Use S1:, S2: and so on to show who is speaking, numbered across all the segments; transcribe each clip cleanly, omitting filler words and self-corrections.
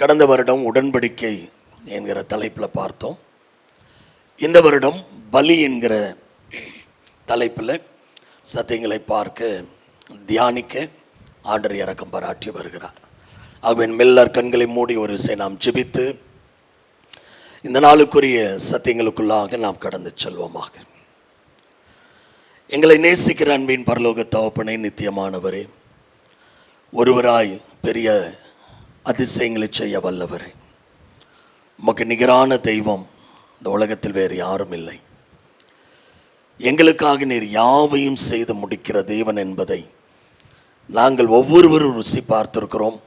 S1: கடந்த வருடம் உடன்படிக்கை என்கிற தலைப்பில் பார்த்தோம். இந்த வருடம் பலி என்கிற தலைப்பில் சத்தியங்களை பார்க்க தியானிக்க ஆண்டவர் இரக்கம் பாராட்டி வருகிறார். ஆகவே மெல்லர் கண்களை மூடி ஒரு விஷயம் நாம் ஜெபித்து இந்த நாளுக்குரிய சத்தியங்களுக்குள்ளாக நாம் கடந்து செல்வோமாக. எங்களை நேசிக்கிற அன்பின் பரலோக தகப்பனே, நித்தியமானவரே, ஒருவராய் பெரிய அதிசயங்களை செய்ய வல்லவரே, உமக்கு நிகரான தெய்வம் இந்த உலகத்தில் வேறு யாரும் இல்லை. எங்களுக்காக நீர் யாவையும் செய்து முடிக்கிற தேவன் என்பதை நாங்கள் ஒவ்வொருவரும் ருசி பார்த்திருக்கிறோம்,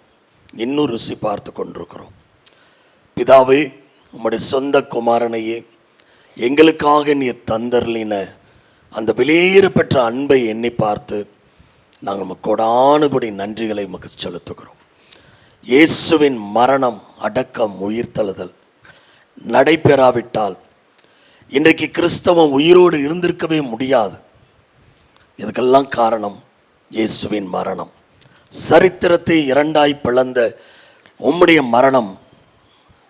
S1: இன்னும் ருசி பார்த்து கொண்டிருக்கிறோம். பிதாவே, உம்முடைய சொந்த குமாரனையே எங்களுக்காக நீர் தந்தர்லின அந்த வெளியேற பெற்ற அன்பை எண்ணி பார்த்து நாங்கள் உமக்கு கொடானுபடி நன்றிகளை உமக்கு செலுத்துகிறோம். இயேசுவின் மரணம், அடக்கம், உயிர்த்தெழுதல் நடைபெறாவிட்டால் இன்றைக்கு கிறிஸ்தவம் உயிரோடு இருந்திருக்கவே முடியாது. இதுக்கெல்லாம் காரணம் இயேசுவின் மரணம். சரித்திரத்தை இரண்டாய் பிளந்த உம்முடைய மரணம்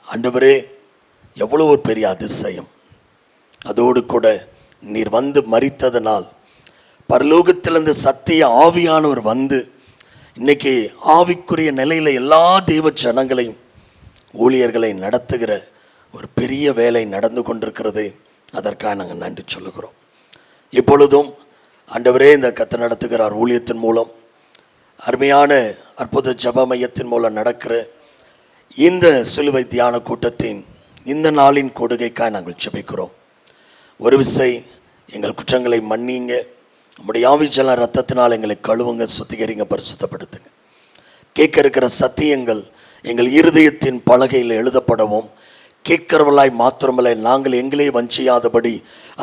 S1: ஆண்டவரே எவ்வளோ ஒரு பெரிய அதிசயம். அதோடு கூட நீர் வந்து மரித்ததனால் பரலோகத்திலிருந்து சத்திய ஆவியானவர் வந்து இன்னைக்கு ஆவிக்குரிய நிலையில் எல்லா தெய்வ ஜனங்களையும் ஊழியர்களை நடத்துகிற ஒரு பெரிய வேலை நடந்து கொண்டிருக்கிறது. அதற்காக நாங்கள் நன்றி சொல்லுகிறோம். இப்பொழுதும் ஆண்டவரே இந்த கத்தை நடத்துகிறார் ஊழியத்தின் மூலம், அருமையான அற்புத ஜப மையத்தின் மூலம் நடக்கிற இந்த சிலுவை தியான கூட்டத்தின் இந்த நாளின் கொடுகைக்காக நாங்கள் ஜெபிக்கிறோம். ஒரு விசை எங்கள் குற்றங்களை மன்னிங்க, நம்முடைய ஆவிஜல ரத்தத்தினால் எங்களை கழுவுங்க, சுத்திகரிங்க, பரிசுத்தப்படுத்துங்க. கேட்க இருக்கிற சத்தியங்கள் எங்கள் இருதயத்தின் பலகையில் எழுதப்படவும், கேட்கிறவர்களாய் மாத்திரமல்ல நாங்கள் எங்களே வஞ்சியாதபடி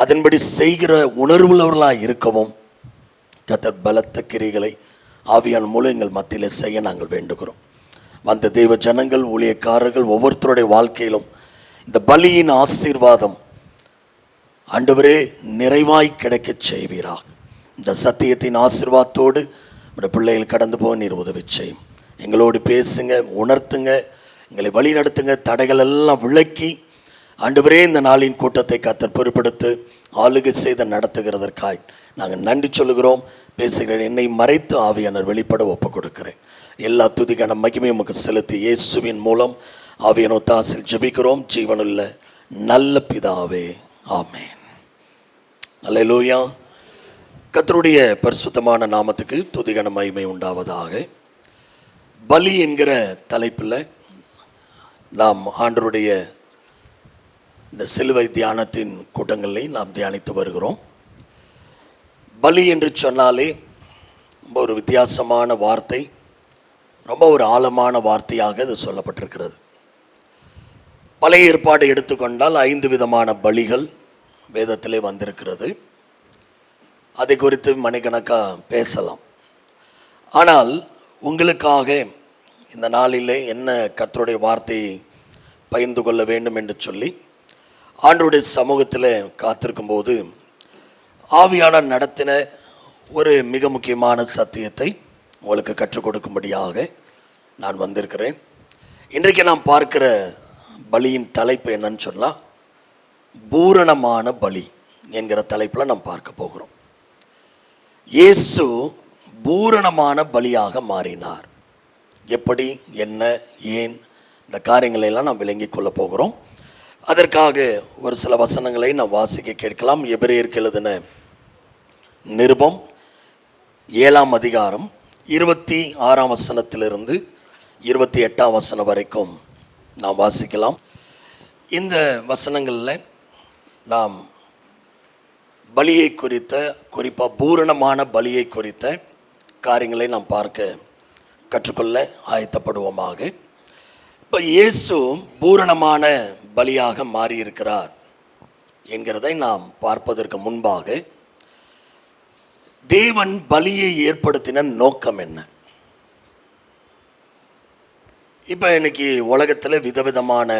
S1: அதன்படி செய்கிற உணர்வுள்ளவர்களாய் இருக்கவும் கர்த்தர் பலத்த கிரிகளை ஆவியான் மூலம் எங்கள் மத்தியில் செய்ய நாங்கள் வேண்டுகிறோம். வந்த தெய்வ ஜனங்கள், ஊழியக்காரர்கள் ஒவ்வொருத்தருடைய வாழ்க்கையிலும் இந்த பலியின் ஆசீர்வாதம் ஆண்டவரே நிறைவாய் கிடைக்க செய்வீராக. இந்த சத்தியத்தின் ஆசீர்வாதத்தோடு நம்முடைய பிள்ளைகள் கடந்து போக நீர் உதவி செய்யும். எங்களோடு பேசுங்க, உணர்த்துங்க, எங்களை வழி நடத்துங்க. தடைகள் எல்லாம் விளக்கி ஆண்டவரே இந்த நாளின் கூட்டத்தை கர்த்தர் பொறுப்படுத்து ஆளுகை செய்து நடத்துகிறதற்காய் நாங்கள் நன்றி சொல்லுகிறோம். பேசுகிறேன், என்னை மறைத்து ஆவியானவர் வெளிப்பட ஒப்புக் கொடுக்கிறேன். எல்லா துதிக்கான மகிமையும் உமக்கு செலுத்தி இயேசுவின் மூலம் ஆவியான ஒத்தாசையில் ஜெபிக்கிறோம் ஜீவனுள்ள நல்ல பிதாவே, ஆமென். அல்லேலூயா. கர்த்தருடைய பரிசுத்தமான நாமத்துக்கு துதிகன மகிமை உண்டாவதாக. பலி என்கிற தலைப்பில் நாம் ஆண்டவருடைய இந்த சிலுவை தியானத்தின் கூட்டங்களை நாம் தியானித்து வருகிறோம். பலி என்று சொன்னாலே ரொம்ப ஒரு வித்தியாசமான வார்த்தை, ரொம்ப ஒரு ஆழமான வார்த்தையாக இது சொல்லப்பட்டிருக்கிறது. பழைய ஏற்பாடு எடுத்துக்கொண்டால் 5 விதமான பலிகள் வேதத்திலே வந்திருக்கிறது. அதை குறித்து மணிக்கணக்காக பேசலாம். ஆனால் உங்களுக்காக இந்த நாளிலே என்ன கர்த்தருடைய வார்த்தையை பகிர்ந்து கொள்ள வேண்டும் என்று சொல்லி ஆண்டவருடைய சமூகத்தில் காத்திருக்கும் போது ஆவியானவர் நடத்தின ஒரு மிக முக்கியமான சத்தியத்தை உங்களுக்கு கற்றுக் கொடுக்கும்படியாக நான் வந்திருக்கிறேன். இன்றைக்கு நாம் பார்க்கிற பலியின் தலைப்பு என்னன்னு சொன்னால் பூரணமான பலி என்கிற தலைப்பில் நாம் பார்க்க போகிறோம். இயேசு பூரணமான பலியாக மாறினார். எப்படி, என்ன, ஏன், இந்த காரியங்களை எல்லாம் நாம் விளங்கிக் கொள்ள போகிறோம். அதற்காக ஒரு சில வசனங்களை நாம் வாசிக்க கேட்கலாம். எபிரேயருக்கு எழுதின நிருபம் 7ஆம் அதிகாரம் 26ஆம் வசனத்திலிருந்து 28ஆம் வசனம் வரைக்கும் நாம் வாசிக்கலாம். இந்த வசனங்களில் நாம் பலியை குறித்த, குறிப்பாக பூரணமான பலியை குறித்த காரியங்களை நாம் பார்க்க கற்றுக்கொள்ள ஆயத்தப்படுவோமாக. இப்போ இயேசு பூரணமான பலியாக மாறியிருக்கிறார் என்கிறதை நாம் பார்ப்பதற்கு முன்பாக தேவன் பலியை ஏற்படுத்தின நோக்கம் என்ன? இப்போ இன்னைக்கு உலகத்தில் விதவிதமான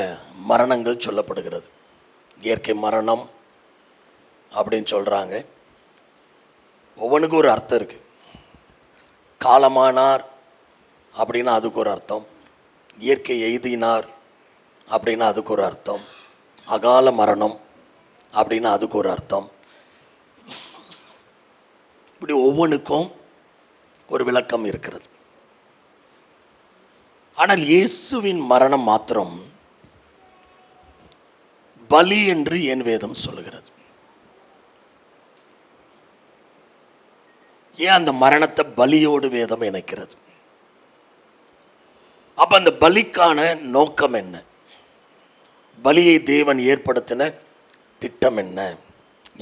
S1: மரணங்கள் சொல்லப்படுகிறது. இயற்கை மரணம் அப்படின்னு சொல்கிறாங்க. ஒவ்வொன்றுக்கும் ஒரு அர்த்தம் இருக்குது. காலமானார் அப்படின்னா அதுக்கு ஒரு அர்த்தம். இயற்கை எய்தினார் அப்படின்னா அதுக்கு ஒரு அர்த்தம், அகால மரணம் அப்படின்னா அதுக்கு ஒரு அர்த்தம். இப்படி ஒவ்வொன்றுக்கும் ஒரு விளக்கம் இருக்கிறது. ஆனால் இயேசுவின் மரணம் மாத்திரம் பலி என்று என் வேதம் சொல்லுகிறது. ஏன் அந்த மரணத்தை பலியோடு வேதம் இணைக்கிறது? அப்ப அந்த பலிக்கான நோக்கம் என்ன? பலியை தேவன் ஏற்படுத்தின திட்டம் என்ன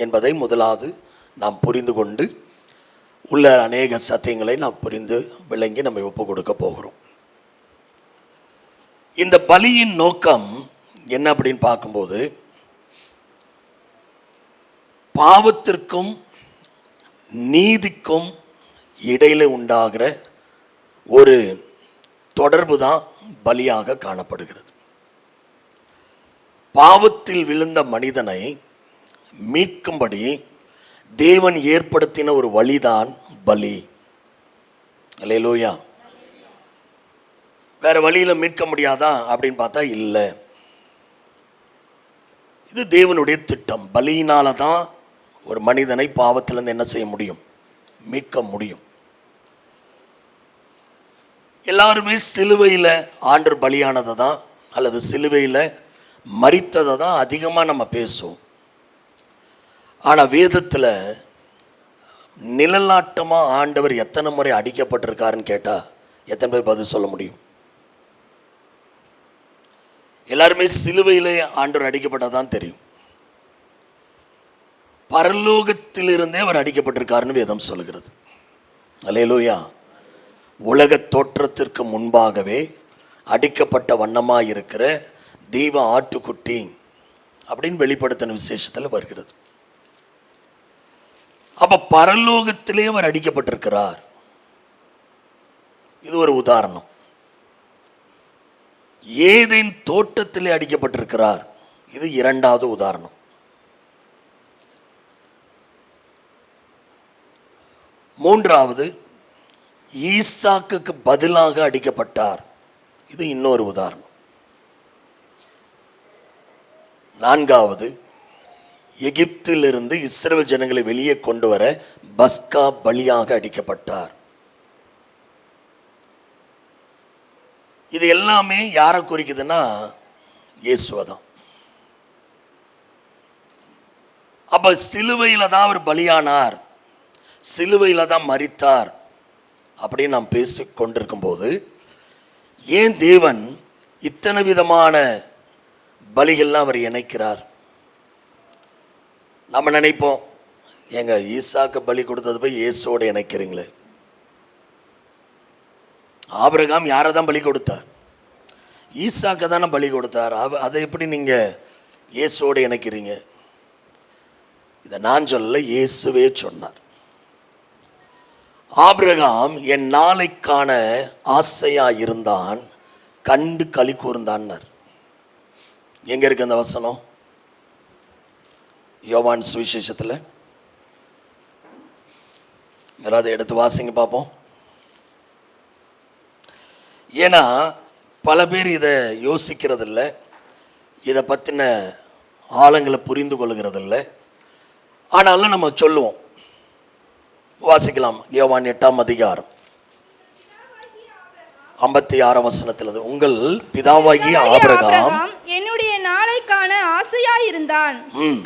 S1: என்பதை முதலாவது நாம் புரிந்து கொண்டு உள்ள அநேக சத்தியங்களை நாம் புரிந்து விளங்கி நம்ம ஒப்பு கொடுக்க போகிறோம். இந்த பலியின் நோக்கம் என்ன அப்படின்னு பார்க்கும்போது, பாவத்திற்கும் நீதிக்கும் இடையில உண்டாகிற ஒரு தொடர்பு தான் பலியாக காணப்படுகிறது. பாவத்தில் விழுந்த மனிதனை மீட்கும்படி தேவன் ஏற்படுத்தின ஒரு வழிதான் பலி. அல்லேலூயா. வேற வழியில மீட்க முடியாதா அப்படின்னு பார்த்தா இல்லை. இது தேவனுடைய திட்டம். பலியினால தான் ஒரு மனிதனை பாவத்திலிருந்து என்ன செய்ய முடியும்? மீட்க முடியும். எல்லாருமே சிலுவையில் ஆண்டவர் பலியானதை தான் அல்லது சிலுவையில் மரித்ததை தான் அதிகமாக நம்ம பேசுவோம். ஆனால் வேதத்தில் நிழலாட்டமாக ஆண்டவர் எத்தனை முறை அடிக்கப்பட்டிருக்காருன்னு கேட்டால் எத்தனை பேர் பதில் சொல்ல முடியும்? எல்லாருமே சிலுவையிலே ஆண்டவர் அடிக்கப்பட்டதான் தெரியும். பரலோகத்திலிருந்தே அவர் அடிக்கப்பட்டிருக்காருன்னு வேதம் சொல்லுகிறது. அல்லேலூயா. உலக தோற்றத்திற்கு முன்பாகவே அடிக்கப்பட்ட வண்ணமாக இருக்கிற தெய்வ ஆட்டுக்குட்டி அப்படின்னு வெளிப்படுத்தின விசேஷத்தில் வருகிறது. அப்ப பரலோகத்திலே அவர் அடிக்கப்பட்டிருக்கிறார். இது ஒரு உதாரணம். ஏதேன் தோட்டத்திலே அடிக்கப்பட்டிருக்கிறார். இது இரண்டாவது உதாரணம். மூன்றாவது, ஈசாக்குக்கு பதிலாக அடிக்கப்பட்டார். இது இன்னொரு உதாரணம். நான்காவது, எகிப்திலிருந்து இஸ்ரவேல் ஜனங்களை வெளியே கொண்டு வர பஸ்கா பலியாக அடிக்கப்பட்டார். இது எல்லாமே யாரை குறிக்குதுன்னா இயேசுவை தான். அப்ப சிலுவையில தான் அவர் பலியானார், சிலுவையில தான் மரித்தார் அப்படின்னு நாம் பேசி கொண்டிருக்கும் போது, ஏன் தேவன் இத்தனை விதமான பலிகள்லாம் அவர் இணைக்கிறார்? நம்ம நினைப்போம், எங்க ஈசாக்கு பலி கொடுத்தது போய் இயேசுவோட இணைக்கிறீங்களே. ஆபிரகாம் யாரை தான் பலி கொடுத்தார்? ஈசாக்கு தானே பலி கொடுத்தார். அதை எப்படி நீங்க இயேசுவோட இணைக்கிறீங்க? இதை நான் சொல்ல, இயேசுவே சொன்னார். ஆபிரகாம் என் நாளைக்கான ஆசையா இருந்தான், கண்டு களி கூர்ந்தான்னார். எங்க இருக்கு அந்த வசனம்? யோவான் சுவிசேஷத்தில். யாராவது எடுத்து வாசிங்க பார்ப்போம். ஏன்னா பல பேர் இதை யோசிக்கிறதில்ல, இதை பற்றின ஆழங்களை புரிந்து கொள்கிறதில்ல. ஆனாலும் நம்ம சொல்லுவோம். வாசிக்கலாம். யோவான் 8ஆம் அதிகாரம் 56ஆம் வசனத்தில், உங்கள் பிதாவாகிய ஆபிரகாம்
S2: என்னுடைய நாளைக்கான ஆசையாயிருந்தான்,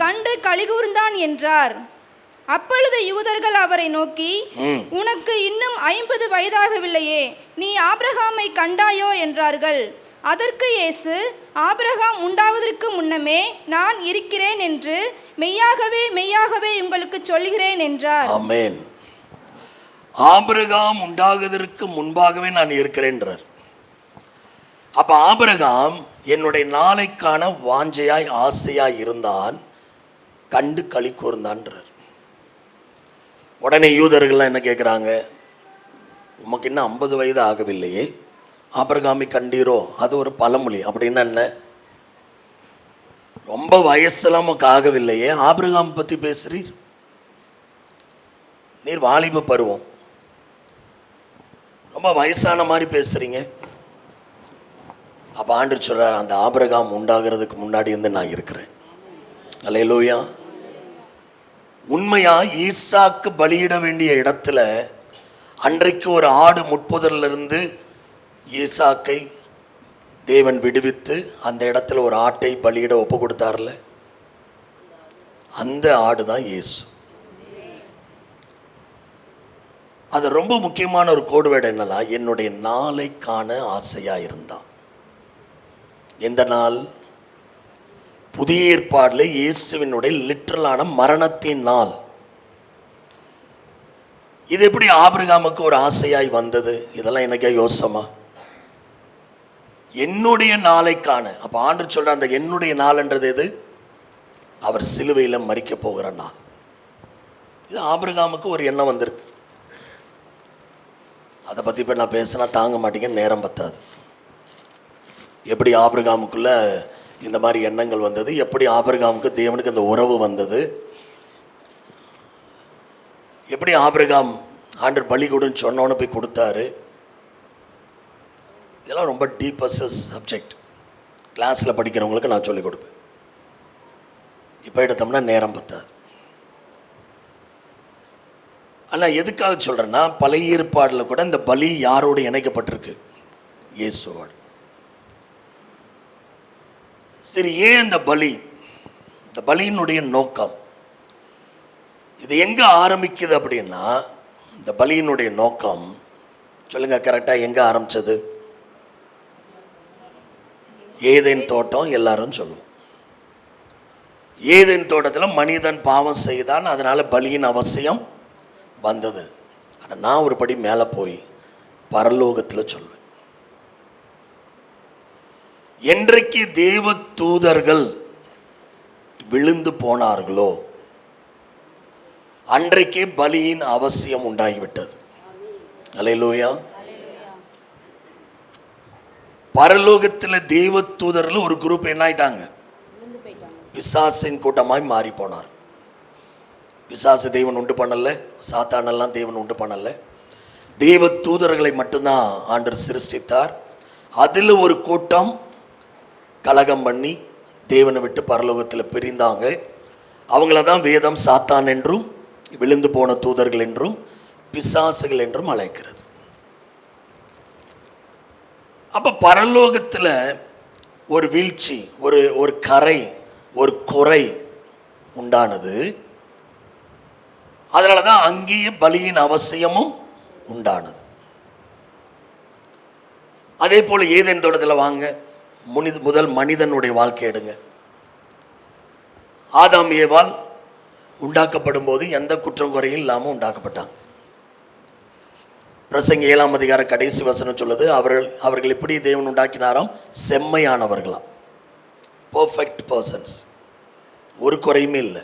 S2: கண்டு களிகூர்ந்தான் என்றார். அப்பொழுது யூதர்கள் அவரை நோக்கி, உனக்கு இன்னும் 50 வயதாகவில்லையே, நீ ஆபிரகாமை கண்டாயோ என்றார்கள். அதற்கு இயேசு, ஆபிரகாம் உண்டாவதற்கு முன்னமே நான் இருக்கிறேன் என்று மெய்யாகவே மெய்யாகவே உங்களுக்கு சொல்கிறேன் என்றார்.
S1: ஆமென். ஆபிரகாம் உண்டாவதற்கு முன்பாகவே நான் இருக்கிறேன்றார். அப்ப ஆபிரகாம் என்னுடைய நாளைக்கான வாஞ்சையாய் ஆசையாய் இருந்தான், கண்டு களி கூர்ந்தான்றார். உடனே யூதர்கள்லாம் என்ன கேட்குறாங்க? உமக்கு இன்னும் 50 வயது ஆகவில்லையே, ஆபிரகாமை கண்டீரோ? அது ஒரு பழமொழி. அப்படின்னா என்ன? ரொம்ப வயசுலாம் உமக்கு ஆகவில்லையே, ஆபிரகாம் பற்றி பேசுறீர்? நீர் வாலிப பருவம், ரொம்ப வயசான மாதிரி பேசுறீங்க. அப்போ ஆண்டவர் சொல்றார், அந்த ஆபிரகாம் உண்டாகிறதுக்கு முன்னாடி இருந்து நான் இருக்கிறேன். அல்லேலூயா. உண்மையா ஈசாக்கு பலியிட வேண்டிய இடத்துல அன்றைக்கு ஒரு ஆடு முட்புதரிலிருந்து ஈசாக்கை தேவன் விடுவித்து அந்த இடத்துல ஒரு ஆட்டை பலியிட ஒப்பு கொடுத்தார்ல, அந்த ஆடு தான் இயேசு. அது ரொம்ப முக்கியமான ஒரு கோடுவேடு என்னன்னா, என்னுடைய நாளை காண ஆசையா இருந்தான். எந்த நாள்? புதிய ஏற்பாடுல இயேசுவினுடைய லிட்டரலான மரணத்தின் நாள். இது எப்படி ஆபிரகாமுக்கு ஒரு ஆசையாய் வந்தது? இதெல்லாம் எனக்கே யோசமா. என்னுடைய நாளை காண. அப்ப ஆண்டவர் சொல்ற அந்த என்னுடைய நாள்ன்றது எது? அவர் சிலுவையில் மரிக்க போகிற நாள். இது ஆபிரகாமுக்கு ஒரு எண்ணம் வந்திருக்கு. அதை பற்றி இப்போ நான் பேசினா தாங்க மாட்டேங்க, நேரம் பத்தாது. எப்படி ஆபிரகாமுக்குள்ள இந்த மாதிரி எண்ணங்கள் வந்தது, எப்படி ஆபிரகாமுக்கு தேவனுக்கு அந்த உறவு வந்தது, எப்படி ஆபிரகாம் ஆண்டவர் பலி கொடுன்னு சொன்னோன்னு போய் கொடுத்தாரு, இதெல்லாம் ரொம்ப டீப்பஸ்ட் சப்ஜெக்ட். கிளாஸில் படிக்கிறவங்களுக்கு நான் சொல்லிக் கொடுப்பேன். இப்போ எடுத்தோம்னா நேரம் பத்தாது. ஆனால் எதுக்காக சொல்கிறேன்னா, பழைய ஏற்பாடில் கூட இந்த பலி யாரோடு இணைக்கப்பட்டிருக்கு? இயேசுவோடு. சரி, ஏன் இந்த பலி? இந்த பலியினுடைய நோக்கம் இது எங்கே ஆரம்பிக்குது அப்படின்னா, இந்த பலியினுடைய நோக்கம் சொல்லுங்க கரெக்டாக எங்கே ஆரம்பிச்சது? ஏதேன் தோட்டம். எல்லாரும் சொல்லுவோம். ஏதேன் தோட்டத்தில் மனிதன் பாவம் செய்தான், அதனால பலியின் அவசியம் வந்தது. ஆனால் நான் ஒரு படி மேலே போய் பரலோகத்தில் சொல்வேன். என்றைக்கு தேவ தூதர்கள் விழுந்து போனார்களோ அன்றைக்கே பலியின் அவசியம் உண்டாகிவிட்டது. அல்லேலூயா. பரலோகத்தில் தேவ தூதர்கள் ஒரு குரூப் என்ன ஆயிட்டாங்க? பிசாசின் கூட்டமாய் மாறி போனார். பிசாசு தேவன் உண்டு பண்ணல, சாத்தானெல்லாம் தேவன் உண்டு பண்ணல. தேவ தூதர்களை மட்டும்தான் ஆண்டவர் சிருஷ்டித்தார். அதில் ஒரு கூட்டம் கலகம் பண்ணி தேவனை விட்டு பரலோகத்தில் பிரிந்தாங்க. அவங்கள தான் வேதம் சாத்தான் என்றும் விழுந்து போன தூதர்கள் என்றும் பிசாசுகள் என்றும் அழைக்கிறது. அப்போ பரலோகத்தில் ஒரு வீழ்ச்சி, ஒரு கரை, ஒரு குறை உண்டானது. அதனால தான் அங்கேயே பலியின் அவசியமும் உண்டானது. அதே போல் ஏதேன் தோட்டத்தில் வாங்க, முதல் மனிதனுடைய வாழ்க்கை எடுங்க. ஆதாம் ஏவாள் உண்டாக்கப்படும் போது எந்த குற்றம் குறையும் இல்லாமல் உண்டாக்கப்பட்டாங்க. பிரசங்கி 7ஆம் அதிகார கடைசி வசனம் சொல்லுது, அவர்கள் எப்படி தேவன் உண்டாக்கினாராம்? செம்மையானவர்களாம், பர்ஃபெக்ட் பர்சன்ஸ், ஒரு குறையுமே இல்லை.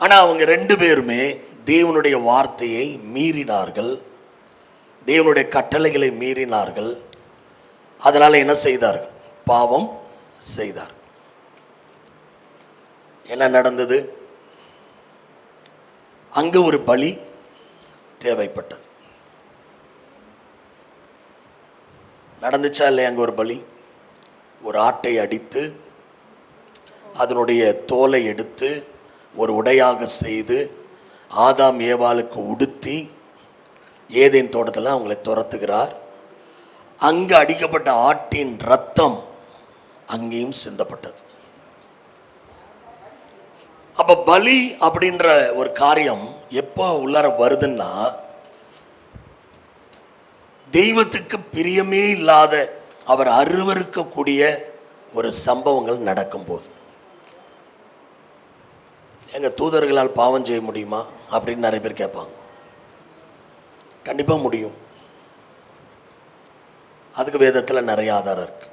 S1: ஆனால் அவங்க 2 பேருமே தேவனுடைய வார்த்தையை மீறினார்கள், தேவனுடைய கட்டளைகளை மீறினார்கள். அதனால் என்ன செய்தார்கள்? பாவம் செய்தார். என்ன நடந்தது? அங்கு ஒரு பலி தேவைப்பட்டது. நடந்துச்சா இல்லையா? அங்கே ஒரு பலி. ஒரு ஆட்டை அடித்து அதனுடைய தோலை எடுத்து ஒரு உடையாக செய்து ஆதாம் ஏவாளுக்கு உடுத்தி ஏதேன் தோட்டத்தில் அவங்களை துரத்துகிறார். அங்கு அடிக்கப்பட்ட ஆட்டின் இரத்தம் அங்கேயும் சிந்தப்பட்டது. அப்போ பலி அப்படின்ற ஒரு காரியம் எப்போ உள்ளார வருதுன்னா, தெய்வத்துக்கு பிரியமே இல்லாத அவர் அருவருக்கக்கூடிய ஒரு சம்பவங்கள் நடக்கும்போது. எங்கள் தூதர்களால் பாவம் செய்ய முடியுமா அப்படின்னு நிறைய பேர் கேட்பாங்க. கண்டிப்பாக முடியும். அதுக்கு வேதத்தில் நிறைய ஆதாரம் இருக்கு.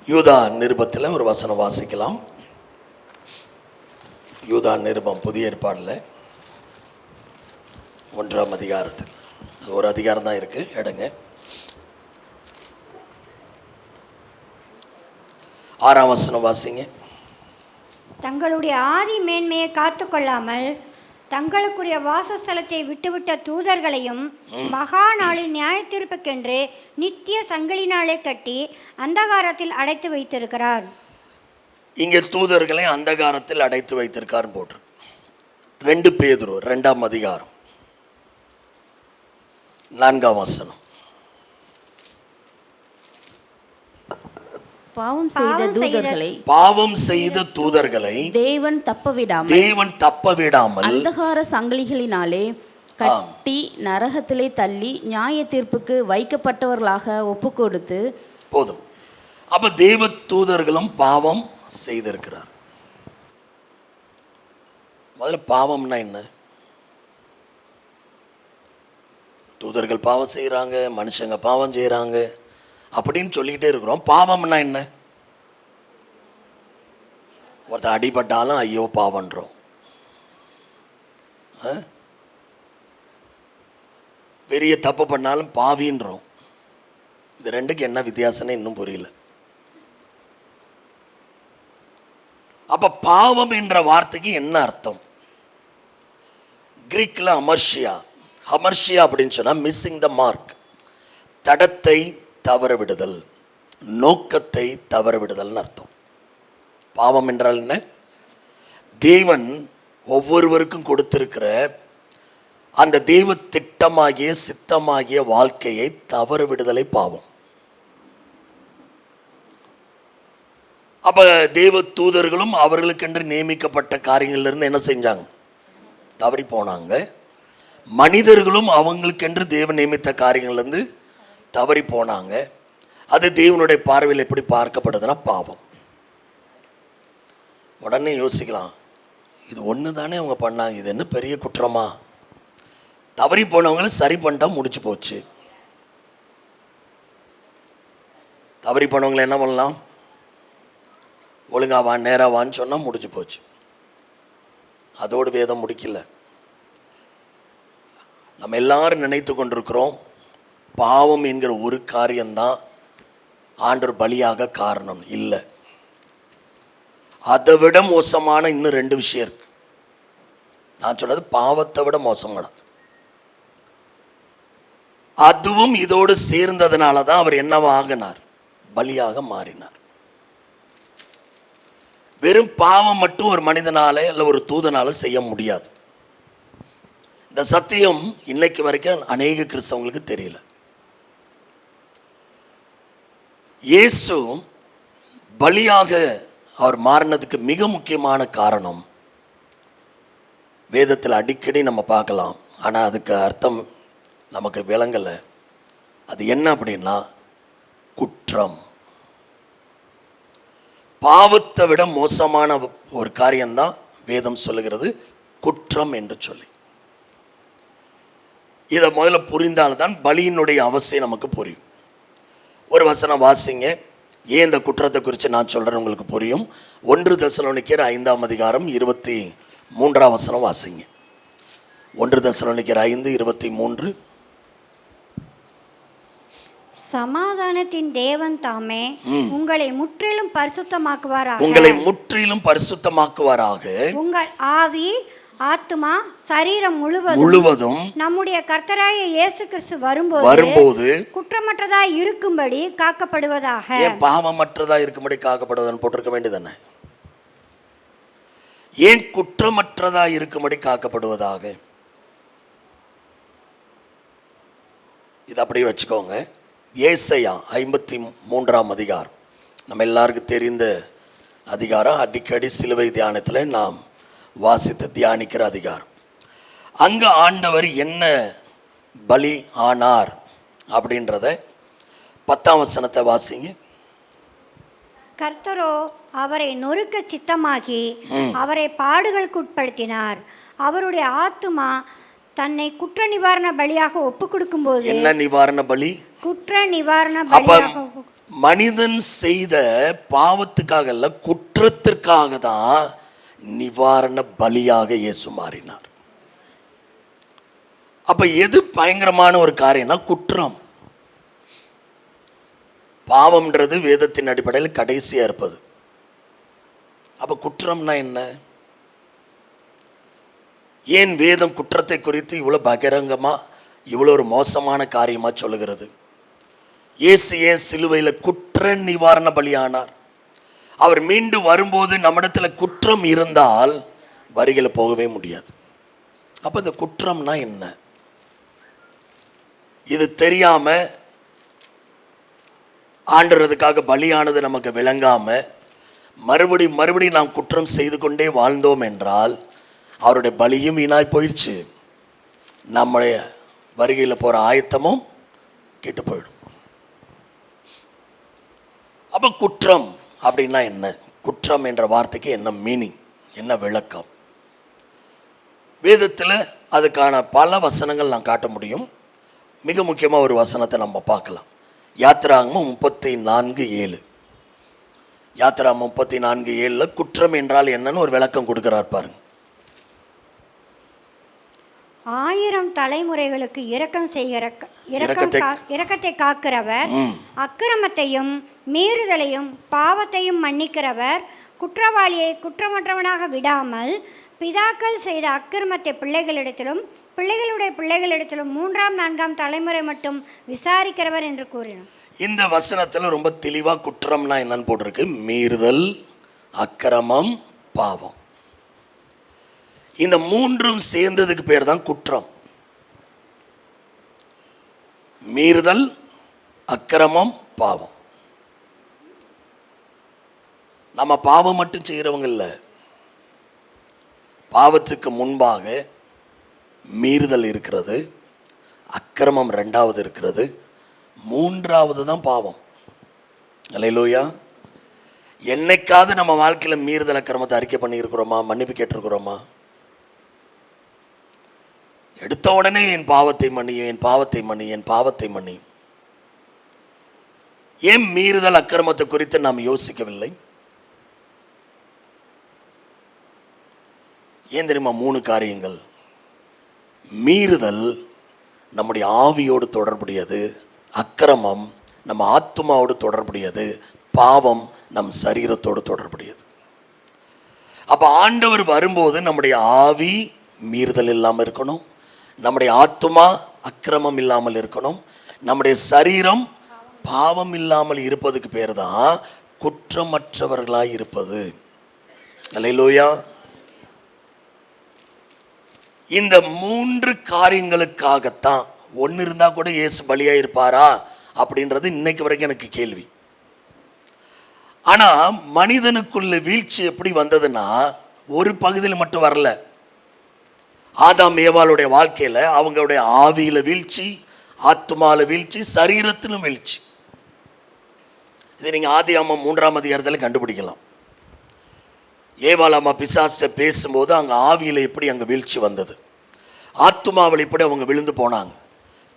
S1: யூதா நிருபத்தில் ஒரு வசனம் வாசிக்கலாம். யூதா நிருபம் புதிய ஏற்பாடில் 1ஆம் அதிகாரத்தில் ஒரு அதிகாரம் தான் இருக்கு, எடுங்க. 6ஆம் வசனம் வாசிங்க.
S3: தங்களுடைய ஆதி மேன்மையை காத்து கொள்ளாமல் தங்களுக்குரிய வாசஸ்தலத்தை விட்டுவிட்ட தூதர்களையும் மகா நாளில் நியாயத்தீர்ப்புக்கென்று நித்திய சங்கிலினாலே கட்டி அந்தகாரத்தில் அடைத்து வைத்திருக்கிறார்.
S1: இங்கே தூதர்களை அந்தகாரத்தில் அடைத்து வைத்திருக்காருன்னு போட்டிருக்கு. 2 பேதுரு 2ஆம் அதிகாரம் 4ஆம் வசனம்.
S4: பாவம் செய்த தூதர்களை
S5: தேவன் தப்ப விடாமல் அந்தகார சங்கிலிகளினாலே கட்டி நரகத்திலே தள்ளி நியாய தீர்ப்புக்கு வைக்கப்பட்டவர்களாக ஒப்பு கொடுத்து.
S1: போதும். அப்ப தேவ தூதர்களும் பாவம் செய்திருக்கிறார். முதல்ல பாவம்னா என்ன? தூதர்கள் பாவம் செய்கிறாங்க, மனுஷங்க பாவம் செய்கிறாங்க அப்படின்னு சொல்லிக்கிட்டே இருக்கிறோம். பாவம்னா என்ன? ஒருத்தர் அடிபட்டாலும் ஐயோ பாவன்றோம். பெரிய தப்பு பண்ணாலும் பாவின்றோம். இது ரெண்டுக்கு என்ன வித்தியாசம்னு இன்னும் புரியல. அப்ப பாவம் என்ற வார்த்தைக்கு என்ன அர்த்தம்? கிரீக்ல அமர்ஷியா அப்படின்னு சொன்னா மிஸ்ஸிங் த மார்க், தடத்தை தவற விடுதல், நோக்கத்தை தவற விடுதல்னு அர்த்தம். பாவம் என்றால் என்ன? தேவன் ஒவ்வொருவருக்கும் கொடுத்திருக்கிற அந்த தெய்வ திட்டமாகிய சித்தமாகிய வாழ்க்கையை தவற விடுதலை பாவம். அப்ப தேவ தூதர்களும் அவர்களுக்கென்று நியமிக்கப்பட்ட காரியங்கள்ல இருந்து என்ன செஞ்சாங்க? தவறி போனாங்க. மனிதர்களும் அவங்களுக்கென்று தேவன் நியமித்த காரியங்கள்ல இருந்து தவறி போனாங்க. அது தேவனுடைய பார்வையில் எப்படி பார்க்கப்படுதுன்னா பாவம். உடனே யோசிக்கலாம், இது ஒன்று தானே அவங்க பண்ணாங்க, இது என்ன பெரிய குற்றமா? தவறி போனவங்களை சரி பண்ணிட்டா முடிச்சு போச்சு. தவறி போனவங்களை என்ன பண்ணலாம்? ஒழுங்காவான் நேராவான்னு சொன்னால் முடிஞ்சு போச்சு. அதோடு வேதம் முடிக்கல. நம்ம எல்லாரும் நினைத்து கொண்டிருக்கிறோம் பாவம் என்கிற ஒரு காரியம்தான் ஆண்டவர் பலியாக காரணம். இல்லை, அதை விட மோசமான இன்னும் 2 விஷயம் இருக்கு. நான் சொல்றது பாவத்தை விட மோசமானது. அதுவும் இதோடு சேர்ந்ததுனால தான் அவர் என்னவாகினார்? பலியாக மாறினார். வெறும் பாவம் மட்டும் ஒரு மனிதனால இல்லை ஒரு தூதனால செய்ய முடியாது. இந்த சத்தியம் இன்னைக்கு வரைக்கும் அநேக கிறிஸ்தவங்களுக்கு தெரியல. இயேசு பலியாக அவர் மாறினதுக்கு மிக முக்கியமான காரணம் வேதத்தில் அடிக்கடி நம்ம பார்க்கலாம், ஆனால் அதுக்கு அர்த்தம் நமக்கு விளங்கலை. அது என்ன அப்படின்னா குற்றம். பாவத்தை விட மோசமான ஒரு காரியம்தான் வேதம் சொல்லுகிறது குற்றம் என்று சொல்லி. இதை முதல்ல புரிந்தால்தான் பலியினுடைய அவசியம் நமக்கு புரியும். ஒரு வசனம் வாசிங்க, ஏன் இந்த குற்றத்தை குறித்து நான் சொல்கிறேன் உங்களுக்கு புரியும். 1 தெசலோனிக்கேயர் 5ஆம் அதிகாரம் 23ஆம் வசனம் வாசிங்க. 1 தெசலோனிக்கேயர் 5:23.
S3: சமாதானத்தின் தேவன் தாமே உங்களை முற்றிலும் பரிசுத்தமாக்குவாராக.
S1: உங்களை முற்றிலும் பரிசுத்தமாக்குவாராக.
S3: உங்கள் ஆவி, ஆத்துமா, சரீரம் முழுவதும் நம்முடைய கர்த்தராகிய இயேசு கிறிஸ்து வரும்போது குற்றமற்றதாய் இருக்கும்படி காக்கப்படுவதாக.
S1: ஏன் பாவமற்றதா இருக்கும்படி காக்கப்படுவதுன்னு போட்டிருக்க வேண்டியதானே? ஏன் குற்றமற்றதா இருக்கும்படி காக்கப்படுவதாக? இது அப்படியே வச்சுக்கோங்க. ஏசாயா 53ஆம் அதிகாரம் நம்ம எல்லாருக்கும் தெரிந்த அதிகாரம். அடிக்கடி சிலுவை தியானத்தில் நாம் வாசித்து தியானிக்கிற அதிகாரம். அங்க ஆண்டவர் என்ன பலி ஆனார் அப்படின்றத 10ஆம் வசனத்தை வாசிங்க.
S3: கர்த்தரோ அவரை நொறுக்க சித்தமாகி அவரை பாடுகளுக்கு உட்படுத்தினார். அவருடைய ஆத்துமா தன்னை குற்ற நிவாரண பலியாக ஒப்பு கொடுக்கும் போது.
S1: என்ன நிவாரண பலி?
S3: குற்ற நிவாரண பலியாக.
S1: மனிதன் செய்த பாவத்துக்காக அல்ல, குற்றத்திற்காக தான் நிவாரண பலியாக இயேசு மாறினார். அப்ப எது பயங்கரமான ஒரு காரியம்னா குற்றம். பாவம்ன்றது வேதத்தின் அடிப்படையில் கடைசியா இருப்பது. அப்ப குற்றம்னா என்ன? ஏன் வேதம் குற்றத்தை குறித்து இவ்வளோ பகிரங்கமாக இவ்வளோ ஒரு மோசமான காரியமாக சொல்லுகிறது? இயேசு ஏன் சிலுவையில் குற்ற நிவாரண பலியானார்? அவர் மீண்டும் வரும்போது நம்மிடத்தில் குற்றம் இருந்தால் வரிகளை போகவே முடியாது. அப்போ இந்த குற்றம்னா என்ன? இது தெரியாம ஆண்டுறதுக்காக பலியானது நமக்கு விளங்காம மறுபடியும் நாம் குற்றம் செய்து கொண்டே வாழ்ந்தோம் என்றால் அவருடைய பலியும் வீணாய் போயிடுச்சு, நம்முடைய வருகையில் போகிற ஆயத்தமும் கெட்டு போயிடும். அப்போ குற்றம் அப்படின்னா என்ன? குற்றம் என்ற வார்த்தைக்கு என்ன மீனிங், என்ன விளக்கம்? வேதத்தில் அதுக்கான பல வசனங்கள் நான் காட்ட முடியும். மிக முக்கியமாக ஒரு வசனத்தை நம்ம பார்க்கலாம். யாத்திராகமம் 34:7. யாத்திராகமம் 34:7 குற்றம் என்றால் என்னன்னு ஒரு விளக்கம் கொடுக்கிறார் பாருங்க.
S3: 1000 தலைமுறைகளுக்கு இரக்கத்தை காக்கிறவர், அக்கிரமத்தையும் மீறுதலையும் பாவத்தையும் மன்னிக்கிறவர், குற்றவாளியை குற்றமற்றவனாக விடாமல் பிதாக்கள் செய்த அக்கிரமத்தை பிள்ளைகளிடத்திலும் பிள்ளைகளுடைய பிள்ளைகளிடத்திலும் 3ஆம் 4ஆம் தலைமுறை மட்டும் விசாரிக்கிறவர் என்று கூறினார்.
S1: இந்த வசனத்தில் ரொம்ப தெளிவாக குற்றம்னா என்னன்னு போட்டிருக்கு. மீறுதல், அக்கிரமம், பாவம். இந்த மூன்றும் சேர்ந்ததுக்கு பேர் தான் குற்றம். மீறுதல், அக்கிரமம், பாவம். நம்ம பாவம் மட்டும் செய்கிறவங்க இல்லை. பாவத்துக்கு முன்பாக மீறுதல் இருக்கிறது, அக்கிரமம் 2வது இருக்கிறது, 3வது தான் பாவம். அல்லேலூயா. என்னைக்காவது நம்ம வாழ்க்கையில் மீறுதல் அக்கிரமத்தை அறிக்கை பண்ணியிருக்கிறோமா? மன்னிப்பு கேட்டிருக்கிறோமா? எடுத்த உடனே என் பாவத்தை மன்னியும், என் பாவத்தை மன்னியும், என் பாவத்தை மன்னியும். ஏன் மீறுதல் அக்கிரமத்தை குறித்து நாம் யோசிக்கவில்லை? ஏன் தெரியுமா? 3 காரியங்கள். மீறுதல் நம்முடைய ஆவியோடு தொடர்புடையது, அக்கிரமம் நம்ம ஆத்துமாவோடு தொடர்புடையது, பாவம் நம் சரீரத்தோடு தொடர்புடையது. அப்போ ஆண்டவர் வரும்போது நம்முடைய ஆவி மீறுதல் இல்லாமல் இருக்கணும், நம்முடைய ஆத்துமா அக்கிரமம் இல்லாமல் இருக்கணும், நம்முடைய சரீரம் பாவம் இல்லாமல் இருப்பதுக்கு பேர் தான் குற்றமற்றவர்களாய் இருப்பது. அல்லேலூயா. இந்த 3 காரியங்களுக்காகத்தான். ஒன்று இருந்தால் கூட இயேசு பலியாக இருப்பாரா அப்படின்றது இன்னைக்கு வரைக்கும் எனக்கு கேள்வி. ஆனால் மனிதனுக்குள்ள வீழ்ச்சி எப்படி வந்ததுன்னா ஒரு பகுதியில் மட்டும் வரல. ஆதாம் ஏவாளுடைய வாழ்க்கையில் அவங்களுடைய ஆவியில் வீழ்ச்சி, ஆத்துமாவில் வீழ்ச்சி, சரீரத்திலும் வீழ்ச்சி. இதை நீங்கள் ஆதியாகமம் 3ஆம் அதிகாரத்தில் கண்டுபிடிக்கலாம். ஏவாள் அம்மா பிசாசிட்ட பேசும்போது அங்கே ஆவியில் எப்படி அங்கே வீழ்ச்சி வந்தது, ஆத்துமாவில் எப்படி அவங்க விழுந்து போனாங்க.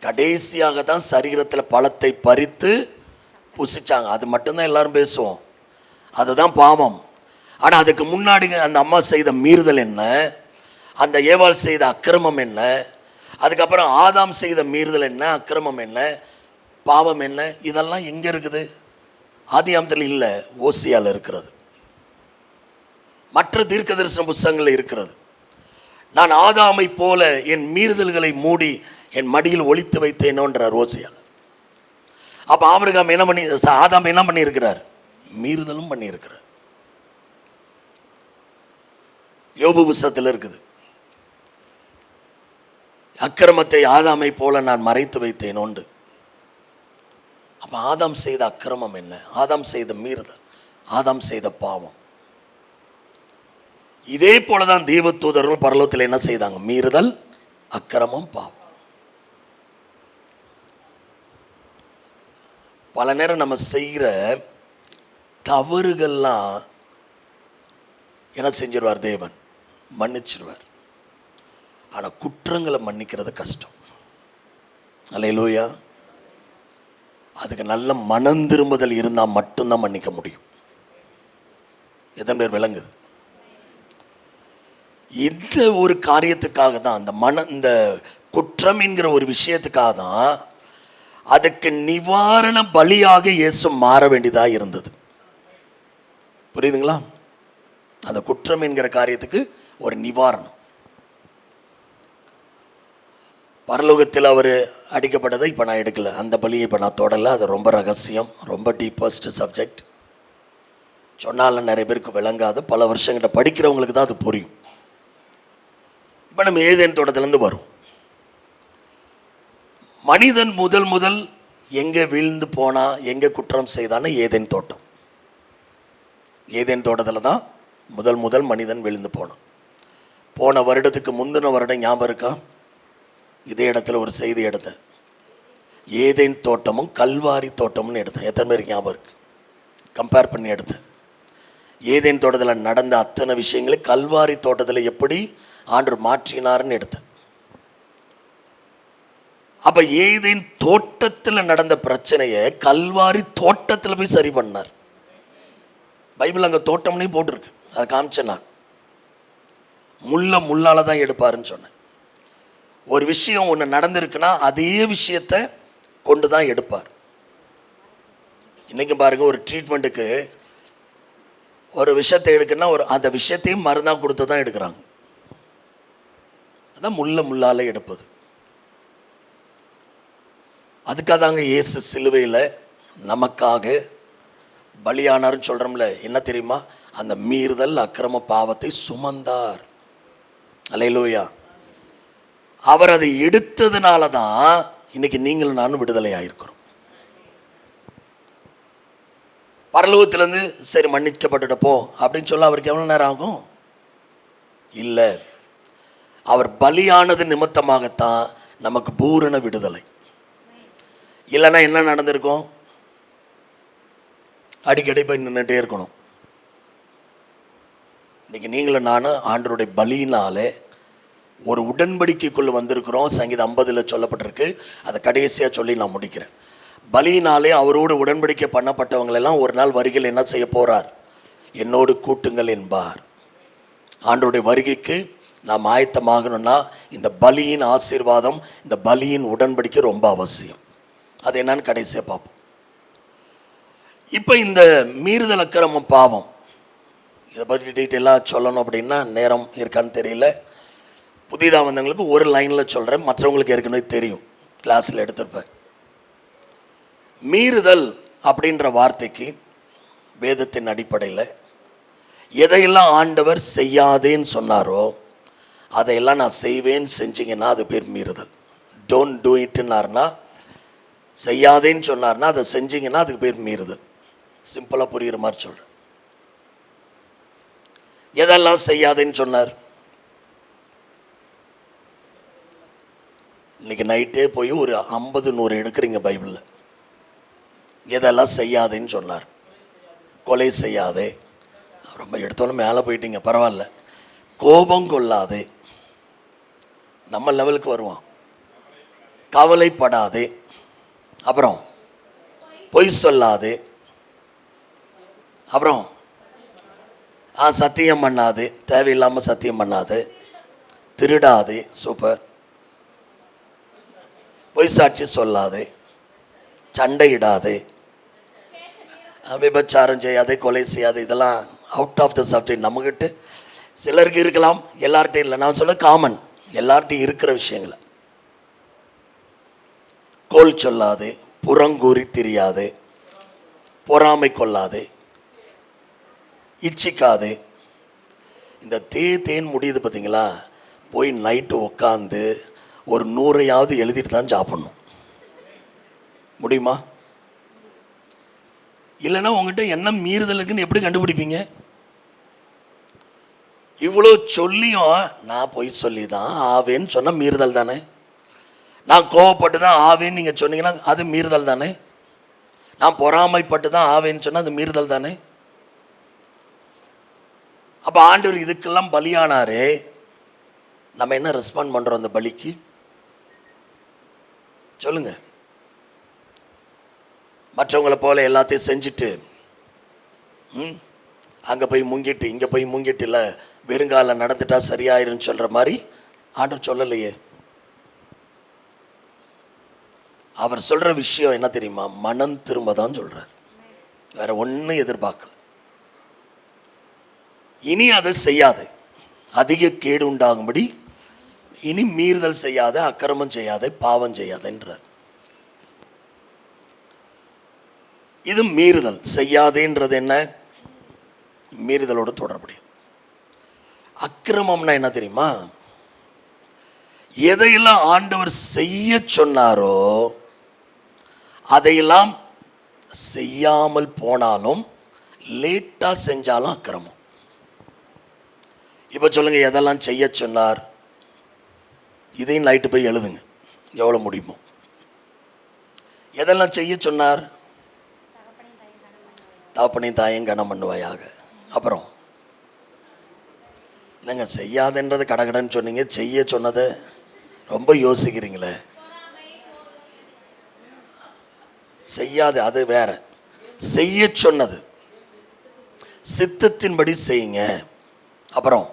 S1: கடைசியாக தான் சரீரத்தில் பழத்தை பறித்து புசிச்சாங்க. அது மட்டும்தான் எல்லாரும் பேசுவோம், அதுதான் பாவம். ஆனால் அதுக்கு முன்னாடி அந்த அம்மா செய்த மீறுதல் என்ன, அந்த ஏவாள் செய்த அக்கிரமம் என்ன, அதுக்கப்புறம் ஆதாம் செய்த மீறுதல் என்ன, அக்கிரமம் என்ன, பாவம் என்ன, இதெல்லாம் எங்கே இருக்குது? ஆதியாகமத்தில் இல்லை, ஓசியாவில் இருக்கிறது, மற்ற தீர்க்க தரிசன புத்தகங்களில் இருக்கிறது. நான் ஆதாமை போல என் மீறுதல்களை மூடி என் மடியில் ஒளித்து வைத்தேனோன்றார் ஓசியால். அப்போ ஆபிரகாம் என்ன பண்ணி, ஆதாம் என்ன பண்ணியிருக்கிறார்? மீறுதலும் பண்ணியிருக்கிறார். யோபு புத்தகத்தில் இருக்குது, அக்கிரமத்தை ஆதாமை போல நான் மறைத்து வைத்தேனோண்டு. அப்போ ஆதாம் செய்த அக்கிரமம் என்ன, ஆதாம் செய்த மீறுதல், ஆதாம் செய்த பாவம். இதே போலதான் தேவதூதர்கள் பரலோகத்தில் என்ன செய்தாங்க? மீறுதல், அக்கிரமம், பாவம். பல நேரம் நம்ம செய்கிற தவறுகள்லாம் என்ன செஞ்சிருவார்? தேவன் மன்னிச்சிருவார். ஆனால் குற்றங்களை மன்னிக்கிறது கஷ்டம். அல்லேலூயா. அதுக்கு நல்ல மனம் திரும்புதல் இருந்தால் மட்டும்தான் மன்னிக்க முடியும். எத்தனை பேர் விளங்குது? இந்த ஒரு காரியத்துக்காக தான், இந்த குற்றம் என்கிற ஒரு விஷயத்துக்காக தான் அதுக்கு நிவாரண பலியாக இயேசு மாற வேண்டியதாக இருந்தது. புரியுதுங்களா? அந்த குற்றம் என்கிற காரியத்துக்கு ஒரு நிவாரணம். பரலோகத்தில் அவர் அடிக்கப்பட்டதை இப்போ நான் எடுக்கலை, அந்த பலியை இப்போ நான் தொடலை. அது ரொம்ப ரகசியம், ரொம்ப டீப்பஸ்ட் சப்ஜெக்ட். சொன்னாலும் நிறைய பேருக்கு விளங்காது, பல வருஷங்கிட்ட படிக்கிறவங்களுக்கு தான் அது புரியும். இப்போ நம்ம ஏதேன் தோட்டத்திலேருந்து வரும். மனிதன் முதல் எங்கே வீழ்ந்து போனா, எங்கே குற்றம் செய்தான்னு ஏதேன் தோட்டம். ஏதேன் தோட்டத்தில் தான் முதல் மனிதன் விழுந்து போனான். போன வருடத்துக்கு முந்தின வருடம் ஞாபகம் இருக்கா? இதே இடத்துல ஒரு செய்தி எடுத்தேன். ஏதேன் தோட்டமும் கல்வாரி தோட்டம்னு எடுத்தேன். எத்தனை பேருக்கு ஞாபகம் இருக்கு? கம்பேர் பண்ணி எடுத்தேன். ஏதேன் தோட்டத்தில் நடந்த அத்தனை விஷயங்களை கல்வாரி தோட்டத்தில் எப்படி ஆண்டவர் மாற்றினார்னு எடுத்தேன். அப்ப ஏதேன் தோட்டத்தில் நடந்த பிரச்சனையை கல்வாரி தோட்டத்தில் போய் சரி பண்ணார். பைபிள் அங்கே தோட்டம்னே போட்டிருக்கு, அதை காமிச்சேன் நான். முள்ளால தான் எடுப்பாருன்னு சொன்னேன். ஒரு விஷயம் ஒன்று நடந்திருக்குன்னா அதே விஷயத்தை கொண்டு தான் எடுப்பார். இன்னைக்கு பாருங்க, ஒரு ட்ரீட்மெண்ட்டுக்கு ஒரு விஷயத்தை எடுக்குன்னா அந்த விஷயத்தையும் மருந்தாக கொடுத்து தான் எடுக்கிறாங்க. அதான் முள்ளால எடுப்பது. அதுக்காக தாங்க இயேசு சிலுவையில் நமக்காக பலியானார்னு சொல்கிறோம்ல. என்ன தெரியுமா? அந்த மீறுதல் அக்கிரம பாவத்தை சுமந்தார். அல்லேலூயா. அவர் அதை எடுத்ததுனால தான் இன்னைக்கு நீங்களும் நானும் விடுதலை ஆயிருக்கிறோம். பரலோகத்திலேருந்து சரி மன்னிக்கப்பட்டுட்ட போ அப்படின்னு சொல்ல அவருக்கு எவ்வளோ நேரம் ஆகும்? இல்லை, அவர் பலியானது நிமித்தமாகத்தான் நமக்கு பூரண விடுதலை. இல்லைன்னா என்ன நடந்திருக்கும்? அடிக்கடி போய் நின்றுட்டே இருக்கணும். இன்னைக்கு நீங்களும் நானும் ஆண்டவருடைய பலியினாலே ஒரு உடன்படிக்கைக்குள்ளே வந்திருக்கிறோம். சங்கீதம் 50 சொல்லப்பட்டிருக்கு. அதை கடைசியாக சொல்லி நான் முடிக்கிறேன். பலியினாலே அவரோடு உடன்படிக்கை பண்ணப்பட்டவங்களெல்லாம் ஒரு நாள் வருகையில் என்ன செய்ய போகிறார்? என்னோடு கூட்டுங்கள் என்பார். ஆண்டவருடைய வருகைக்கு நாம் ஆயத்தமாகணும்னா இந்த பலியின் ஆசீர்வாதம், இந்த பலியின் உடன்படிக்கை ரொம்ப அவசியம். அது என்னன்னு கடைசியாக பார்ப்போம். இப்போ இந்த மீறுதல் அக்கிரமம் பாவம், இதை பற்றி டீட்டெயிலாக சொல்லணும் அப்படின்னா நேரம் இருக்கான்னு தெரியல. புதிதாக வந்தவங்களுக்கு ஒரு லைனில் சொல்கிறேன், மற்றவங்களுக்கு ஏற்கனவே தெரியும், கிளாஸில் எடுத்திருப்பேன். மீறுதல் அப்படின்ற வார்த்தைக்கு வேதத்தின் அடிப்படையில் எதையெல்லாம் ஆண்டவர் செய்யாதேன்னு சொன்னாரோ அதையெல்லாம் நான் செய்வேன் செஞ்சிங்கன்னா அது பேர் மீறுதல். டோன்ட் டூ இட்னார்னா, செய்யாதேன்னு சொன்னார்னா அதை செஞ்சிங்கன்னா அதுக்கு பேர் மீறுதல். சிம்பிளாக புரிகிற மாதிரி சொல்கிறேன். எதெல்லாம் செய்யாதேன்னு சொன்னார்? இன்னைக்கு நைட்டே போய் ஒரு 50-100 எடுக்கிறீங்க பைபிளில். எதெல்லாம் செய்யாதேன்னு சொன்னார்? கொலை செய்யாதே, ரொம்ப எடுத்தோன்னு மேலே போயிட்டீங்க, பரவாயில்ல. கோபம் கொள்ளாதே, நம்ம லெவலுக்கு வருவோம். கவலைப்படாதே, அப்புறம் பொய் சொல்லாதே, அப்புறம் சத்தியம் பண்ணாதே, தேவையில்லாமல் சத்தியம் பண்ணாதே, திருடாதே, சூப்பர், பொய் சாட்சி சொல்லாதே, சண்டையிடாதே, விபச்சாரம் செய்யாதே, கொலை செய்யாதே. இதெல்லாம் அவுட் ஆஃப் த சப்ஜெக்ட். நம்மகிட்ட சிலருக்கு இருக்கலாம், எல்லார்ட்டையும் இல்லை. நான் சொல்ல காமன், எல்லார்ட்டையும் இருக்கிற விஷயங்களை. கோல் சொல்லாதே, புறங்கூறி திரியாதே, பொறாமை கொள்ளாதே, இச்சிக்காதே. இந்த தேன் முடியுது பார்த்தீங்களா? போய் நைட்டு உட்காந்து ஒரு 100 எழுதிட்டு தான் சாப்பிட்ணும். முடியுமா? இல்லைன்னா உங்ககிட்ட என்ன மீறுதல் இருக்குன்னு எப்படி கண்டுபிடிப்பீங்க? இவ்வளோ சொல்லியும் நான் பொய் சொல்லி தான் ஆவேன்னு சொன்னால் மீறுதல் தானே? நான் கோவப்பட்டு தான் ஆவேன்னு நீங்கள் சொன்னீங்கன்னா அது மீறுதல் தானே? நான் பொறாமைப்பட்டு தான் ஆவேன்னு சொன்னால் அது மீறுதல் தானே? அப்போ ஆண்டவர் இதுக்கெல்லாம் பலியானாரே, நம்ம என்ன ரெஸ்பாண்ட் பண்ணுறோம் அந்த பலிக்கு? சொல்லுங்க. மற்றவங்களை போல எல்லாத்தையும் செஞ்சுட்டு அங்கே போய் முங்கிட்டு இங்கே போய் முங்கிட்டு இல்லை வெறுங்கால நடந்துட்டா சரியாயிருன்னு சொல்கிற மாதிரி ஆண்டவர் சொல்லலையே. அவர் சொல்கிற விஷயம் என்ன தெரியுமா? மனம் திரும்ப தான் சொல்கிறார், வேற ஒன்றும் எதிர்பார்க்கல. இனி அதை செய்யாது, அதிக கேடு உண்டாகும்படி இனி மீறுதல் செய்யாத, அக்கிரமம் செய்யாத, பாவம் செய்யாதன்றார். இது மீறுதல். செய்யாதேன்றது என்ன? மீறுதலோடு தொடர்புடைய. அக்கிரமம்னா என்ன தெரியுமா? எதையெல்லாம் ஆண்டவர் செய்ய சொன்னாரோ அதையெல்லாம் செய்யாமல் போனாலும், லேட்டா செஞ்சாலும் அக்கிரமம். இப்ப சொல்லுங்க, எதெல்லாம் செய்ய சொன்னார்? இதையும் நைட்டு போய் எழுதுங்க எவ்வளவு முடியுமோ. எதெல்லாம் செய்ய சொன்னார்? தகப்பனையும் தாயையும் கனம் பண்ணுவாயாக. அப்புறம் இல்லைங்க, செய்யாதுன்றது கடகடன்னு சொன்னீங்க, செய்ய சொன்னதை ரொம்ப யோசிக்கிறீங்களே. செய்யாது அது வேற, செய்ய சொன்னது சித்தத்தின்படி செய்யுங்க. அப்புறம்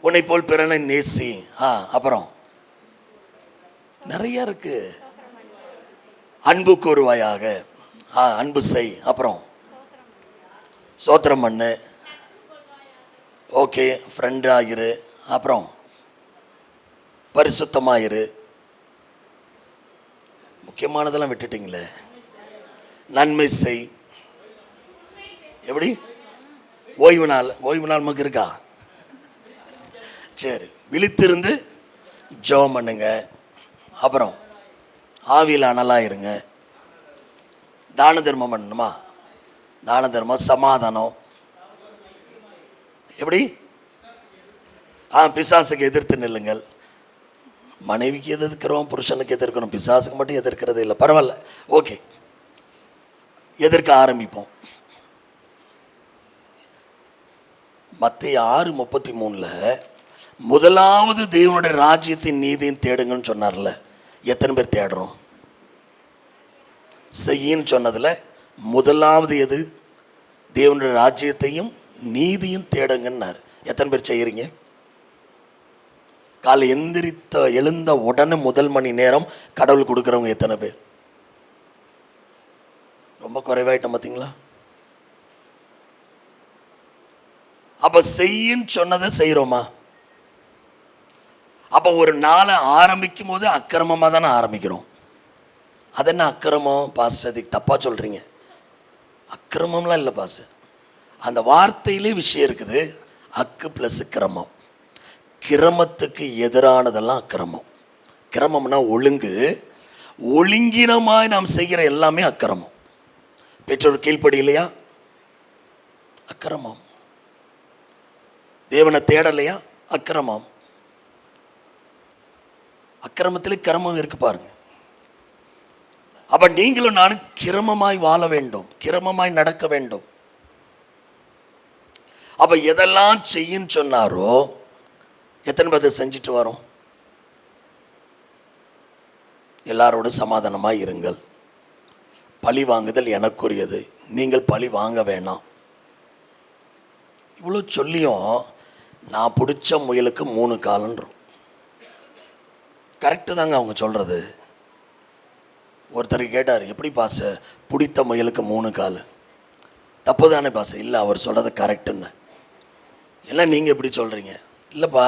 S1: உன்னை போல் பிறனை நேசி. அப்புறம் நிறைய இருக்கு. அன்பு கூறுவாயாக, அன்பு செய். அப்புறம் ஸ்தோத்திரம் பண்ணு. ஓகே, ஃப்ரெண்டாயிரு. அப்புறம் பரிசுத்தமாயிரு. முக்கியமானதெல்லாம் விட்டுட்டீங்களே. நன்மை செய். எப்படி? ஓய்வு நாள். ஓய்வு நாள் நமக்கு இருக்கா? சரி, விழித்திருந்து ஜெபம் பண்ணுங்க. அப்புறம் ஆவியில் அனலாயிருங்க. தான தர்மம் பண்ணணுமா? தான தர்மம், சமாதானம். எப்படி? பிசாசுக்கு எதிர்த்து நில்லுங்கள். மனைவிக்கு எதிர்க்கிறோம், புருஷனுக்கு எதிர்க்கணும், பிசாசுக்கு மட்டும் எதிர்க்கிறது இல்லை. பரவாயில்ல, ஓகே, எதிர்க்க ஆரம்பிப்போம். மத்தேயு 6:33 முதலாவது தேவனுடைய ராஜ்யத்தின் நீதியும் தேடுங்கன்னு சொன்னார்ல. எத்தனை பேர் தேடுறோம்? செய்யின்னு சொன்னதுல முதலாவது எது? தேவனுடைய ராஜ்யத்தையும் நீதியும் தேடுங்கன்னார். எத்தனை பேர் செய்யறீங்க? காலை எழுந்த உடனே முதல் மணி நேரம் கடவுள் கொடுக்குறவங்க எத்தனை பேர்? ரொம்ப குறைவாயிட்டோம் பார்த்தீங்களா? அப்ப செய்யின்னு சொன்னதை செய்யறோமா? அப்ப ஒரு நாளை ஆரம்பிக்கும் போது அக்கிரமமா தானே ஆரம்பிக்கிறோம். அது என்ன அக்கிரமம் பாஸ்டர்? அதுக்கு தப்பா சொல்றீங்க. அக்கிரமம்லாம் இல்லை பாஸ்டர், அந்த வார்த்தையிலே விஷயம் இருக்குது. அக்கு பிளஸ் கிரமம். கிரமத்துக்கு எதிரானதெல்லாம் அக்கிரமம். கிரமம்னா ஒழுங்கு. ஒழுங்கினமாய் நாம் செய்கிற எல்லாமே அக்கிரமம். பெற்றோர் கீழ்ப்படி இல்லையா? அக்கிரமம். தேவனை தேடலையா? அக்கிரமம். அக்கிரமத்திலே கிரமம் இருக்கு பாருங்க. அப்ப நீங்களும் நானும் கிரமமாய் வாழ வேண்டும், கிரமமாய் நடக்க வேண்டும். அப்ப எதெல்லாம் செய்யும் சொன்னாரோ எத்தனை பேர் செஞ்சுட்டு வரோம்? எல்லாரோட சமாதானமாய் இருங்கள். பழி வாங்குதல் எனக்குரியது, நீங்கள் பழி வாங்க வேணாம். இவ்வளோ சொல்லியும் நான் பிடிச்ச முயலுக்கு 3 காலன்றோம். கரெக்டு தாங்க அவங்க சொல்கிறது. ஒருத்தர் கேட்டார், எப்படி பாச பிடித்த முயலுக்கு 3 கால்? தப்பு தானே பாச? இல்லை, அவர் சொல்கிறது கரெக்டுன்னு. எல்லாம் நீங்கள் எப்படி சொல்கிறீங்க? இல்லைப்பா,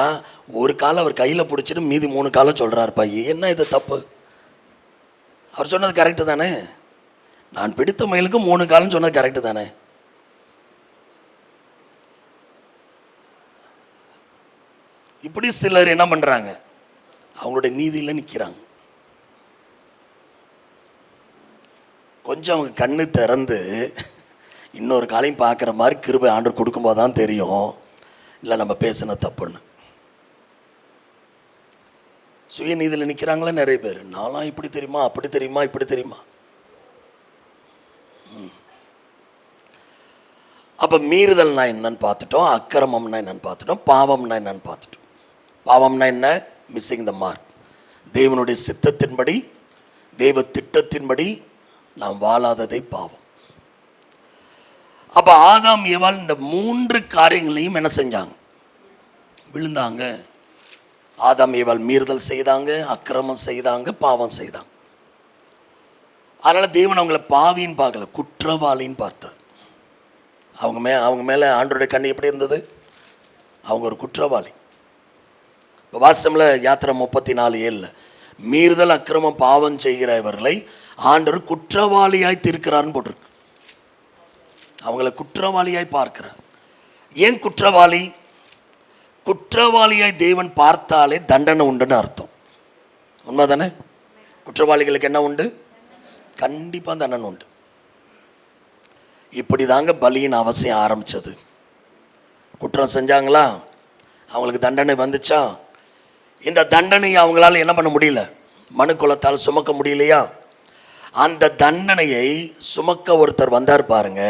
S1: ஒரு காலை அவர் கையில் பிடிச்சிட்டு மீதி 3 காலை சொல்கிறாருப்பா. என்ன இது தப்பு? அவர் சொன்னது கரெக்டு தானே? நான் பிடித்த முயலுக்கு 3 கால்னு சொன்னது கரெக்டு தானே? இப்படி சிலர் என்ன பண்ணுறாங்க, அவங்களுடைய நீதியில் நிற்கிறாங்க. கொஞ்சம் அவங்க கண்ணு திறந்து இன்னொரு காலையும் பார்க்குற மாதிரி கிருபை ஆண்டவர் கொடுக்கும்போது தான் தெரியும் இல்லை நம்ம பேசின தப்புன்னு. சுயநீதியில் நிற்கிறாங்களே நிறைய பேர். நான்லாம் இப்படி தெரியுமா, அப்படி தெரியுமா, இப்படி தெரியுமா. அப்போ மீறுதல்னா என்னன்னு பார்த்துட்டோம், அக்கிரமம்னா என்னன்னு பார்த்துட்டோம், பாவம்னா என்னன்னு பார்த்துட்டோம். பாவம்னா என்ன? Missing the mark. தேவனுடைய சித்தத்தின்படி, தேவ திட்டத்தின்படி நாம் வாழாததை பாவம். அப்போ ஆதாம் ஏவாள் இந்த 3 காரியங்களையும் என்ன செஞ்சாங்க? விழுந்தாங்க. ஆதாம் ஏவாள் மீறுதல் செய்தாங்க, அக்கிரமம் செய்தாங்க, பாவம் செய்தாங்க. அதனால் தேவன் அவங்கள பாவின்னு பார்க்கல, குற்றவாளின்னு பார்த்தார். அவங்க மேலே ஆண்டவருடைய கண் எப்படி இருந்தது? அவங்க ஒரு குற்றவாளி. இப்போ வாசம்ல யாத்திரை 34:7 மீறுதல் அக்கிரமம் பாவம் செய்கிறவர்களை ஆண்டவர் குற்றவாளியாய் தீர்க்கிறார்னு போட்டிருக்கு. அவங்கள குற்றவாளியாய் பார்க்கிறார். ஏன் குற்றவாளி? குற்றவாளியாய் தேவன் பார்த்தாலே தண்டனை உண்டுன்னு அர்த்தம். உண்மைதானே? குற்றவாளிகளுக்கு என்ன உண்டு? கண்டிப்பாக தண்டனை உண்டு. இப்படி தாங்க பலியின் அவசியம் ஆரம்பித்தது. குற்றம் செஞ்சாங்களா, அவங்களுக்கு தண்டனை வந்துச்சா, இந்த தண்டனையை அவங்களால என்ன பண்ண முடியல, மனு குலத்தால் சுமக்க முடியலையா, அந்த தண்டனையை சுமக்க ஒருத்தர் வந்தார் பாருங்க,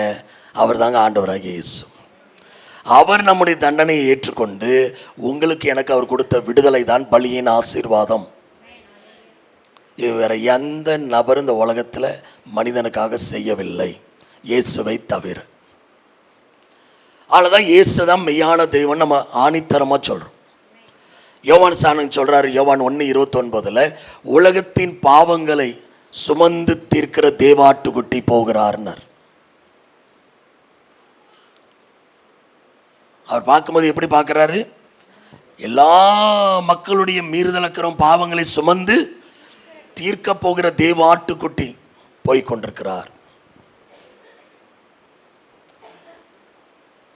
S1: அவர் தாங்க ஆண்டவராகிய இயேசு. அவர் நம்முடைய தண்டனையை ஏற்றுக்கொண்டு உங்களுக்கு எனக்கு அவர் கொடுத்த விடுதலை தான் பலியின் ஆசீர்வாதம். இது வேற எந்த நபர் இந்த உலகத்தில் மனிதனுக்காக செய்யவில்லை, இயேசுவை தவிர. அதனால்தான் இயேசு தான் மெய்யான தெய்வம் நம்ம ஆணித்தரமாக சொல்கிறோம். யோவான் சாணன் சொல்கிறார், யோவான் 1:29 உலகத்தின் பாவங்களை சுமந்து தீர்க்கிற தேவாட்டுக்குட்டி போகிறார்னர். அவர் பார்க்கும்போது எப்படி பார்க்குறாரு? எல்லா மக்களுடைய மீறுதலக்கிறம் பாவங்களை சுமந்து தீர்க்க போகிற தேவாட்டுக்குட்டி போய்கொண்டிருக்கிறார்.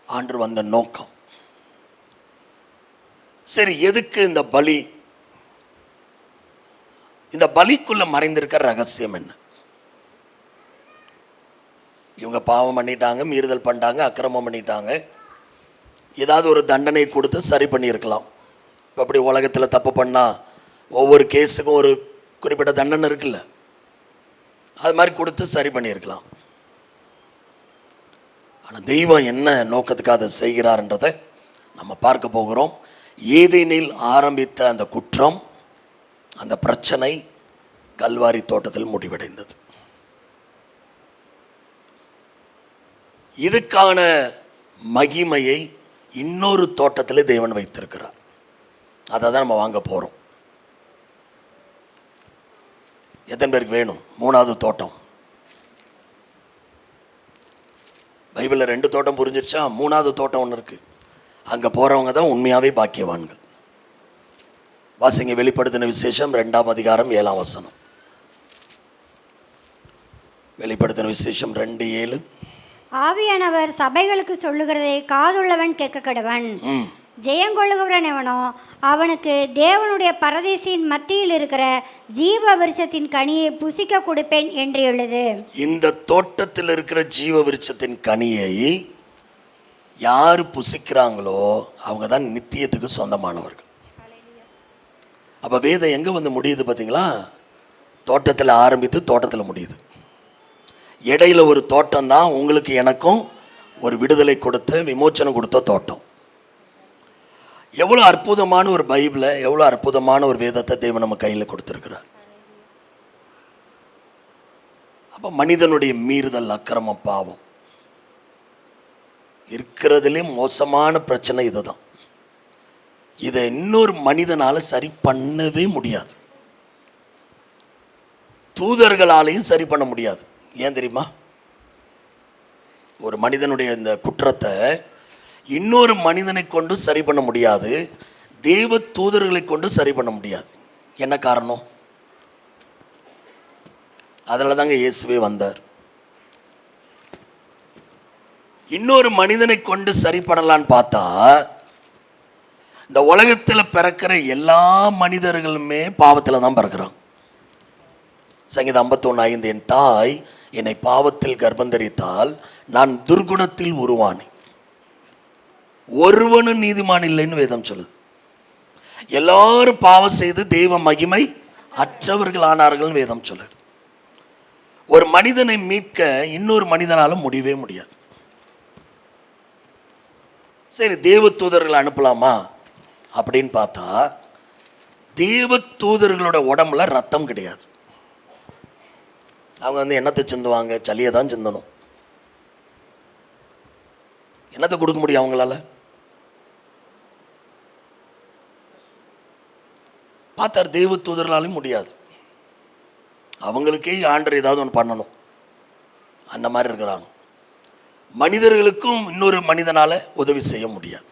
S1: ஆண்டு வந்த நோக்கம் சரி. எதுக்கு இந்த பலி? இந்த பலிக்குள்ள மறைந்திருக்கிற ரகசியம் என்ன? இவங்க பாவம் பண்ணிட்டாங்க, மீறுதல் பண்ணிட்டாங்க, அக்கிரமம் பண்ணிட்டாங்க, ஏதாவது ஒரு தண்டனை கொடுத்து சரி பண்ணியிருக்கலாம். இப்போ அப்படி உலகத்தில் தப்பு பண்ணால் ஒவ்வொரு கேஸுக்கும் ஒரு குறிப்பிட்ட தண்டனை இருக்குல்ல, அது மாதிரி கொடுத்து சரி பண்ணியிருக்கலாம். ஆனால் தெய்வம் என்ன நோக்கத்துக்காக அதை செய்கிறார்ன்றதை நம்ம பார்க்க போகிறோம். ஏதேனில் ஆரம்பித்த அந்த குற்றம், அந்த பிரச்சனை கல்வாரி தோட்டத்தில் முடிவடைந்தது. இதுக்கான மகிமையை இன்னொரு தோட்டத்தில் தேவன் வைத்திருக்கிறார். அதை தான் நம்ம வாங்க போகிறோம். எத்தனை பேருக்கு வேணும் 3வது தோட்டம்? பைபிளில் 2 தோட்டம் புரிஞ்சிருச்சா? 3வது தோட்டம் ஒன்று இருக்குது. அங்கே போகிறவங்க தான் உண்மையாகவே பாக்கியவான்கள். வாசிங்க வெளிப்படுத்தின விசேஷம் 2ஆம் அதிகாரம் 7ஆம் வசனம். வெளிப்படுத்தின விசேஷம் 2:7.
S3: ஆவியானவர் சபைகளுக்கு சொல்லுகிறதை காதுள்ளவன் கேட்க கடவன். ஜெயங்கொள்ளுகிறவன் எவனோ அவனுக்கு தேவனுடைய பரதேசின் மத்தியில் இருக்கிற ஜீவ விருட்சத்தின் கனியை புசிக்க கொடுப்பேன் என்று எழுது. இந்த
S1: தோட்டத்தில் இருக்கிற ஜீவ விருட்சத்தின் கனியை யார் புசிக்கிறாங்களோ அவங்க தான் நித்தியத்துக்கு சொந்தமானவர்கள். அப்போ வேதம் எங்கே வந்து முடியுது பார்த்தீங்களா? தோட்டத்தில் ஆரம்பித்து தோட்டத்தில் முடியுது. இடையில ஒரு தோட்டம் தான் உங்களுக்கு எனக்கும் ஒரு விடுதலை கொடுத்த, விமோச்சனம் கொடுத்த தோட்டம். எவ்வளோ அற்புதமான ஒரு பைபிளை, எவ்வளோ அற்புதமான ஒரு வேதத்தை தேவன் நம்ம கையில் கொடுத்துருக்கிறார். அப்போ மனிதனுடைய மீறுதல், அக்கிரமம், பாவம் இருக்கிறதுலே மோசமான பிரச்சனை இதுதான். இதை இன்னொரு மனிதனால சரி பண்ணவே முடியாது, தூதர்களாலையும் சரி பண்ண முடியாது. ஏன் தெரியுமா? ஒரு மனிதனுடைய இந்த குற்றத்தை இன்னொரு மனிதனை கொண்டு சரி பண்ண முடியாது, தேவ தூதர்களை கொண்டு சரி பண்ண முடியாது. என்ன காரணம்? அதனால தாங்க இயேசுவே வந்தார். இன்னொரு மனிதனை கொண்டு சரி பண்ணலான்னு பார்த்தா இந்த உலகத்தில் பிறக்கிற எல்லா மனிதர்களுமே பாவத்தில் தான் பிறக்கிறான். சங்கீதம் 51:5 என் தாய் என்னை பாவத்தில் கர்ப்பந்தரித்தால் நான் துர்குணத்தில் உருவானேன், ஒருவனும் நீதிமான் இல்லைன்னு வேதம் சொல்லுது. எல்லாரும் பாவம் செய்து தெய்வ மகிமை அற்றவர்கள் ஆனார்கள் வேதம் சொல்லுது. ஒரு மனிதனை மீட்க இன்னொரு மனிதனாலும் முடியவே முடியாது. சரி, தேவ தூதர்கள் அனுப்பலாமா அப்படின்னு பார்த்தா தேவ தூதர்களோட உடம்புல ரத்தம் கிடையாது. அவங்க வந்து என்னத்தை சிந்துவாங்க? சளியை தான் சிந்தணும். என்னத்தை கொடுக்க முடியும் அவங்களால? பார்த்தார், தேவ தூதர்களாலையும் முடியாது. அவங்களுக்கே ஆண்டவர் ஏதாவது ஒன்று பண்ணணும், அந்த மாதிரி இருக்கிறாங்க. மனிதர்களுக்கும் இன்னொரு மனிதனால் உதவி செய்ய முடியாது.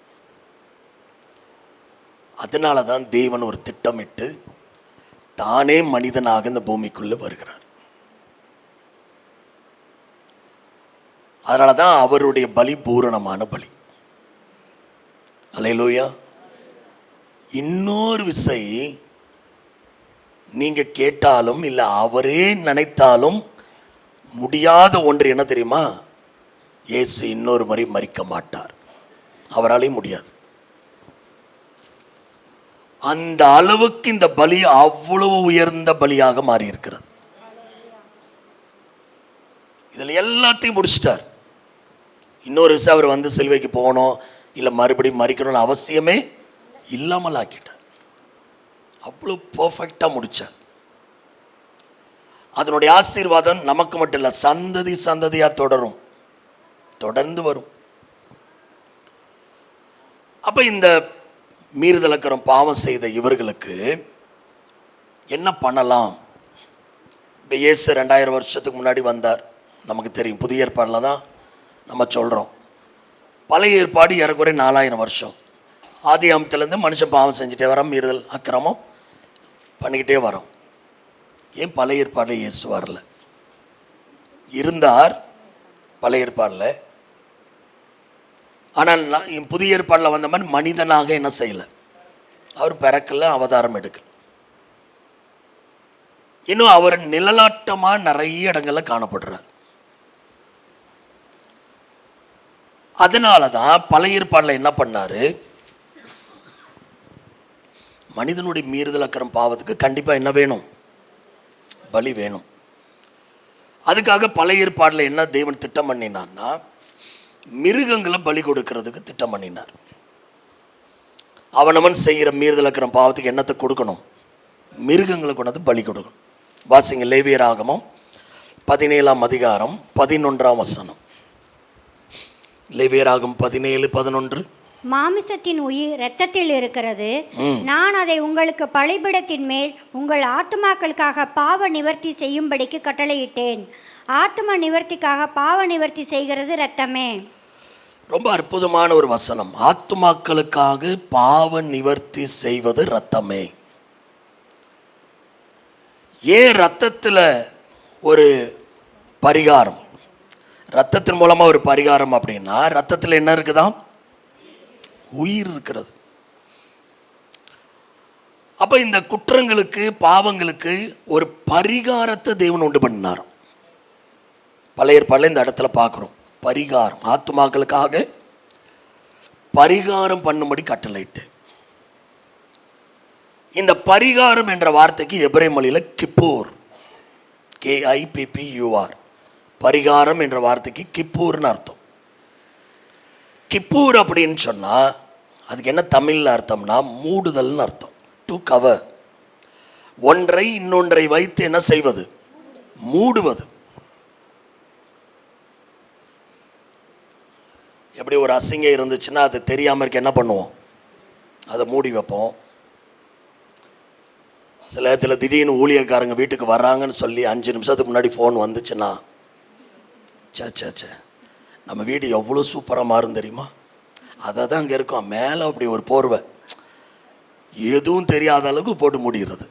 S1: அதனால தான் தேவன் ஒரு திட்டமிட்டு தானே மனிதனாக இந்த பூமிக்குள்ள வருகிறார். அதனால தான் அவருடைய பலி பூரணமான பலி. அல்லேலூயா. இன்னொரு விசை நீங்க கேட்டாலும் இல்லை அவரே நினைத்தாலும் முடியாத ஒன்று என்ன தெரியுமா? இயேசு இன்னொரு முறை மரிக்க மாட்டார். அவராலே முடியாது. அந்த அளவுக்கு இந்த பலி அவ்வளவு உயர்ந்த பலியாக மாறி இருக்கிறது. இதில் எல்லாத்தையும் முடிச்சிட்டார். இன்னொரு விஷயம், அவர் வந்து சிலுவைக்கு போகணும் இல்லை மறுபடியும் மறிக்கணும்னு அவசியமே இல்லாமல் ஆக்கிட்டார். அவ்வளோ பர்ஃபெக்டாக முடிச்சார். அதனுடைய ஆசீர்வாதம் நமக்கு மட்டும் இல்லை, சந்ததி சந்ததியாக தொடரும், தொடர்ந்து வரும். அப்போ இந்த மீறுதலக்கரம் பாவம் செய்த இவர்களுக்கு என்ன பண்ணலாம்? இப்போ இயேசு 2000 வருஷத்துக்கு முன்னாடி வந்தார், நமக்கு தெரியும். புதிய ஏற்பாடில் தான் நம்ம சொல்கிறோம். பழைய ஏற்பாடு ஏறக்குறை 4000 வருஷம். ஆதி ஆமத்திலேருந்து மனுஷன் பாவம் செஞ்சுட்டே வரோம், மீறுதல் அக்கிரமம் பண்ணிக்கிட்டே வரோம். ஏன் பழைய ஏற்பாடில் இயேசு வரல? இருந்தார் பழைய ஏற்பாடில். ஆனால் புதிய ஏற்பாடில் வந்த மாதிரி மனிதனாக என்ன செய்யலை, அவர் பிறக்கல, அவதாரம் எடுக்கல. இன்னும் அவர் நிழலாட்டமாக நிறைய இடங்கள்ல காணப்படுறார். அதனால தான் பழைய ஏற்பாடில் என்ன பண்ணாரு, மனிதனுடைய மீறுதல் அக்கிரம் பாவத்துக்கு கண்டிப்பாக என்ன வேணும்? பலி வேணும். அதுக்காக பழைய ஏற்பாடில் என்ன தேவன் திட்டம் பண்ணினான்னா, மிருகங்களை பலி கொடுக்கறதுக்கு திட்டம் பண்ணினார். அவனவன் செய்கிற மீறுதல் அக்கிற பாவத்துக்கு என்னத்தை கொடுக்கணும்? மிருகங்களை கொண்டாந்து பலி கொடுக்கணும். வாசிங்க லேவியராகமம் 17ஆம் அதிகாரம் 11ஆம் வசனம். லேவியராகமம் 17:11.
S3: மாமிசத்தின் உயிர் இரத்தத்தில் இருக்கிறது. நான் அதை உங்களுக்கு பலிபீடத்தின் மேல் உங்கள் ஆத்துமாக்களுக்காக பாவ நிவர்த்தி செய்யும்படிக்கு கட்டளையிட்டேன். ஆத்ம நிவர்த்திக்காக பாவ நிவர்த்தி செய்கிறது இரத்தமே.
S1: ரொம்ப அற்புதமான ஒரு வசனம். ஆத்துமாக்களுக்காக பாவ நிவர்த்தி செய்வது இரத்தமே. ஏன் ரத்தத்தில் ஒரு பரிகாரம், ரத்தத்தின் மூலமா ஒரு பரிகாரம் அப்படின்னா, ரத்தத்தில் என்ன இருக்குதான்? உயிர் இருக்கிறது. அப்ப இந்த குற்றங்களுக்கு பாவங்களுக்கு ஒரு பரிகாரத்தை தேவன் உண்டு பண்ணினார். பழைய ஏற்பாடுல இந்த இடத்துல பார்க்குறோம், பரிகாரம். ஆத்துமாக்களுக்காக பரிகாரம் பண்ணும்படி கட்டளையிட்டு. இந்த பரிகாரம் என்ற வார்த்தைக்கு எபிரேய மொழியில கிப்பூர், KIPPUR, பரிகாரம் என்ற வார்த்தைக்கு கிப்பூர்னு அர்த்தம். கிப்பூர் அப்படின்னு சொன்னா அதுக்கு என்ன தமிழ்ல அர்த்தம்னா மூடுதல்னு அர்த்தம். டு கவர், ஒன்றை இன்னொன்றை வைத்து என்ன செய்வது? மூடுவது. எப்படி ஒரு அசிங்கம் இருந்துச்சுன்னா அது தெரியாமல் இருக்க என்ன பண்ணுவோம்? அதை மூடி வைப்போம். சில இடத்துல திடீர்னு ஊழியக்காரங்க வீட்டுக்கு வர்றாங்கன்னு சொல்லி 5 நிமிஷத்துக்கு முன்னாடி ஃபோன் வந்துச்சுன்னா, சே நம்ம வீடு எவ்வளோ சூப்பராக மாறும் தெரியுமா? அதை தான் அங்கே இருக்கும், மேலே அப்படி ஒரு போர்வை, எதுவும் தெரியாத அளவுக்கு போட்டு மூடிடுறது.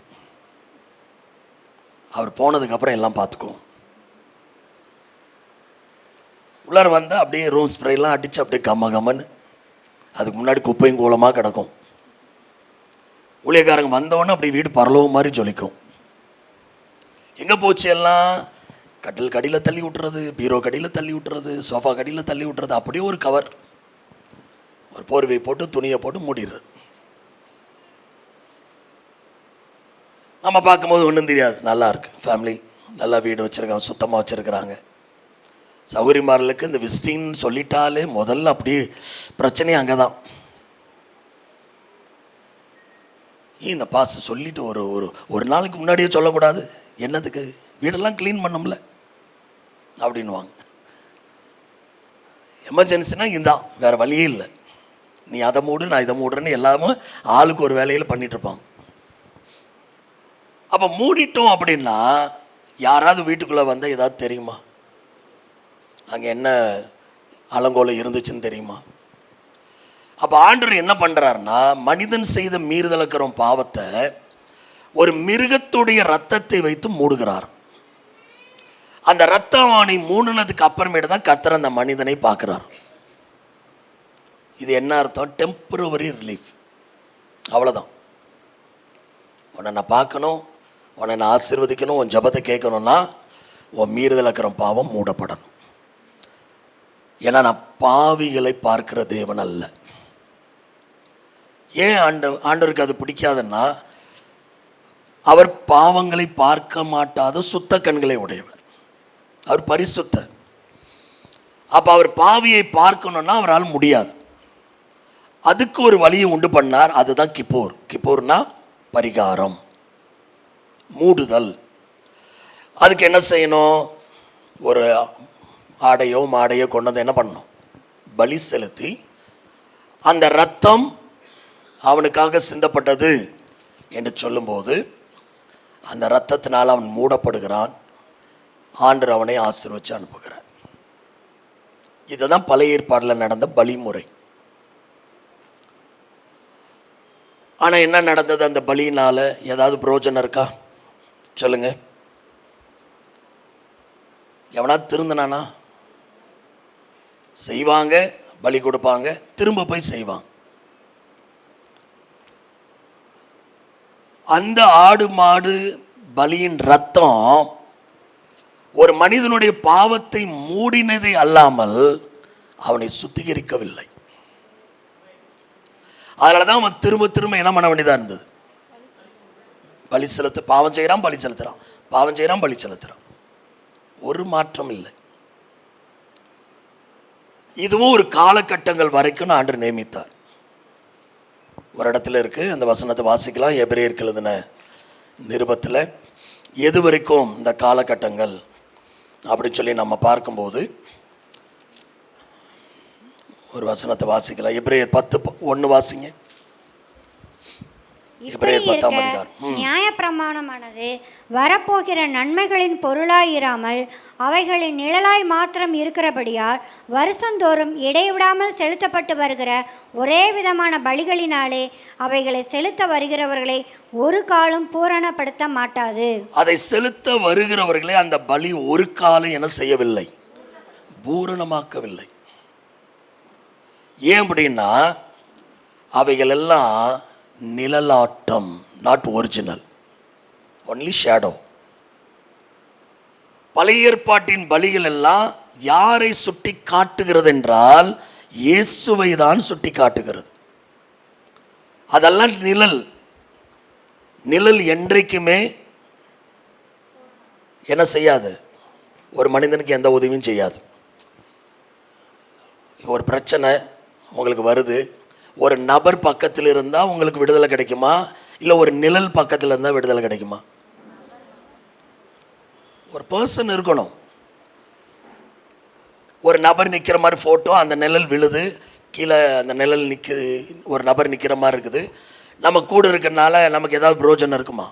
S1: அவர் போனதுக்கப்புறம் எல்லாம் பார்த்துக்குவோம். உள்ளார வந்தால் அப்படியே ரூம் ஸ்ப்ரேலாம் அடித்து அப்படியே கம்மன்னு, அதுக்கு முன்னாடி குப்பையும் கூலமாக கிடக்கும். ஊழியக்காரங்க வந்தவொடனே அப்படி வீடு பரலோகம் மாதிரி ஜொலிக்கும். எங்கே போச்சு எல்லாம்? கட்டில் கடியில் தள்ளி விட்டுறது, பீரோ கடியில் தள்ளி விட்டுறது, சோஃபா கடியில் தள்ளி விட்டுறது, அப்படியே ஒரு கவர், ஒரு போர்வை போட்டு துணியை போட்டு மூடிடுறது. நம்ம பார்க்கும்போது ஒன்றும் தெரியாது, நல்லா இருக்கு, ஃபேமிலி நல்லா வீடு வச்சுருக்காங்க, சுத்தமாக வச்சுருக்கிறாங்க. சௌகரியமார்களுக்கு இந்த விசிட்டிங்னு சொல்லிட்டாலே முதல்ல அப்படியே பிரச்சனையே அங்கே தான். இந்த பாஸ் சொல்லிட்டு ஒரு நாளைக்கு முன்னாடியே சொல்லக்கூடாது, என்னத்துக்கு வீடெல்லாம் க்ளீன் பண்ணோம்ல அப்படின்வாங்க. எமர்ஜென்சினா இந்தான், வேற வழியே இல்லை, நீ அதை மூடு நான் இதை மூடுறேன்னு எல்லாமே ஆளுக்கு ஒரு வேலையில் பண்ணிட்டு இருப்பாங்க. அப்போ மூடிட்டோம் அப்படின்னா யாராவது வீட்டுக்குள்ளே வந்தால் ஏதாவது தெரியுமா? அங்கே என்ன அலங்கோலம் இருந்துச்சுன்னு தெரியுமா? அப்போ ஆண்டவர் என்ன பண்ணுறாருன்னா, மனிதன் செய்த மீறுதலுக்கிறோம் பாவத்தை ஒரு மிருகத்துடைய ரத்தத்தை வைத்து மூடுகிறார். அந்த ரத்தம் அவனை மூணுனதுக்கு அப்புறமேட்டு தான் கர்த்தர் அந்த மனிதனை பார்க்குறார். இது என்ன அர்த்தம்? டெம்பரவரி ரிலீஃப், அவ்வளோதான். உன்னை நான் பார்க்கணும், உன்னை நான் ஆசீர்வதிக்கணும், உன் ஜபத்தை கேட்கணும்னா உன் மீறுதலுக்கிற பாவம் மூடப்படணும். ஏன்னா நான் பாவிகளை பார்க்கிற தேவன் அல்ல. ஏன் ஆண்டவருக்கு அது பிடிக்காதுன்னா, அவர் பாவங்களை பார்க்க மாட்டாத சுத்த கண்களை உடையவர், அவர் பரிசுத்தர். அப்போ அவர் பாவியை பார்க்கணும்னா அவரால் முடியாது. அதுக்கு ஒரு வழியை உண்டு பண்ணார், அதுதான் கிப்போர். கிப்போர்னா பரிகாரம், மூடுதல். அதுக்கு என்ன செய்யணும்? ஒரு ஆடையோ மாடையோ கொண்டு வந்து என்ன பண்ணணும்? பலி செலுத்தி அந்த இரத்தம் அவனுக்காக சிந்தப்பட்டது என்று சொல்லும்போது அந்த இரத்தத்தினால் அவன் மூடப்படுகிறான். ஆண்டவர் அவனை ஆசீர்வதித்து அனுப்புகிறார். இதுதான் பழைய ஏற்பாட்டில் நடந்த பலிமுறை. ஆனால் என்ன நடந்தது? அந்த பலியினால் ஏதாவது பிரயோஜனம் இருக்கா சொல்லுங்க? எவனாவது திருந்தினானா? செய்வாங்க, பலி கொடுப்பாங்க, திரும்ப போய் செய்வாங்க. அந்த ஆடு மாடு பலியின் ரத்தம் ஒரு மனிதனுடைய பாவத்தை மூடினதை அல்லாமல் அவனை சுத்திகரிக்கவில்லை. அதனால தான் அவன் திரும்ப திரும்ப என்ன பண்ண வேண்டியதாக இருந்தது? பலி செலுத்த. பாவம் செய்கிறான், பலி செலுத்துறான், பாவம் செய்கிறான், பலி செலுத்துறான். ஒரு மாற்றம் இல்லை. இதுவும் ஒரு காலகட்டங்கள் வரைக்கும் ஆண்டவர் நியமித்தார். ஒரு இடத்துல இருக்கு, அந்த வசனத்தை வாசிக்கலாம். எபிரேயருக்கு எழுதின நிருபத்தில் எது வரைக்கும் இந்த காலகட்டங்கள் அப்படின்னு சொல்லி நம்ம பார்க்கும்போது ஒரு வசனத்தை வாசிக்கலாம். எபிரேயர் 10:1 வாசிங்க.
S3: நியாயப்பிரமாணமானது வரப்போகிற நன்மைகளின் பொருளாயிராமல் அவைகளின் நிழலாய் மாத்திரம் இருக்கிறபடியால் வருஷந்தோறும் இடைவிடாமல் செலுத்தப்பட்டு வருகிற ஒரே விதமான பலிகளினாலே அவைகளை செலுத்த வருகிறவர்களை ஒரு காலம் பூரணப்படுத்த மாட்டாது.
S1: அதை செலுத்த வருகிறவர்களை அந்த பலி ஒரு காலம் என செய்யவில்லை, பூரணமாக்கவில்லை. ஏன் அப்படின்னா அவைகள் எல்லாம் நிழலாட்டம், நாட் ஒரிஜினல், ஒன்லி ஷேடோ. பழைய ஏற்பாட்டின் பலிகள் எல்லாம் யாரை சுட்டி காட்டுகிறது என்றால் இயேசுவை தான் சுட்டி காட்டுகிறது. அதெல்லாம் நிழல். நிழல் என்றைக்குமே என்ன செய்யாது? ஒரு மனிதனுக்கு எந்த உதவியும் செய்யாது. ஒரு பிரச்சனை உங்களுக்கு வருது, ஒரு நபர் பக்கத்தில் இருந்தால் உங்களுக்கு விடுதலை கிடைக்குமா? இல்லை ஒரு நிழல் பக்கத்தில் இருந்தால் விடுதலை கிடைக்குமா? ஒரு பர்சன் இருக்கணும். ஒரு நபர் நிற்கிற மாதிரி ஃபோட்டோ, அந்த நிழல் விழுது கீழே, அந்த நிழல் நிற்குது, ஒரு நபர் நிற்கிற மாதிரி இருக்குது, நம்ம கூட இருக்கிறனால நமக்கு ஏதாவது பிரயோஜனம் இருக்குமா?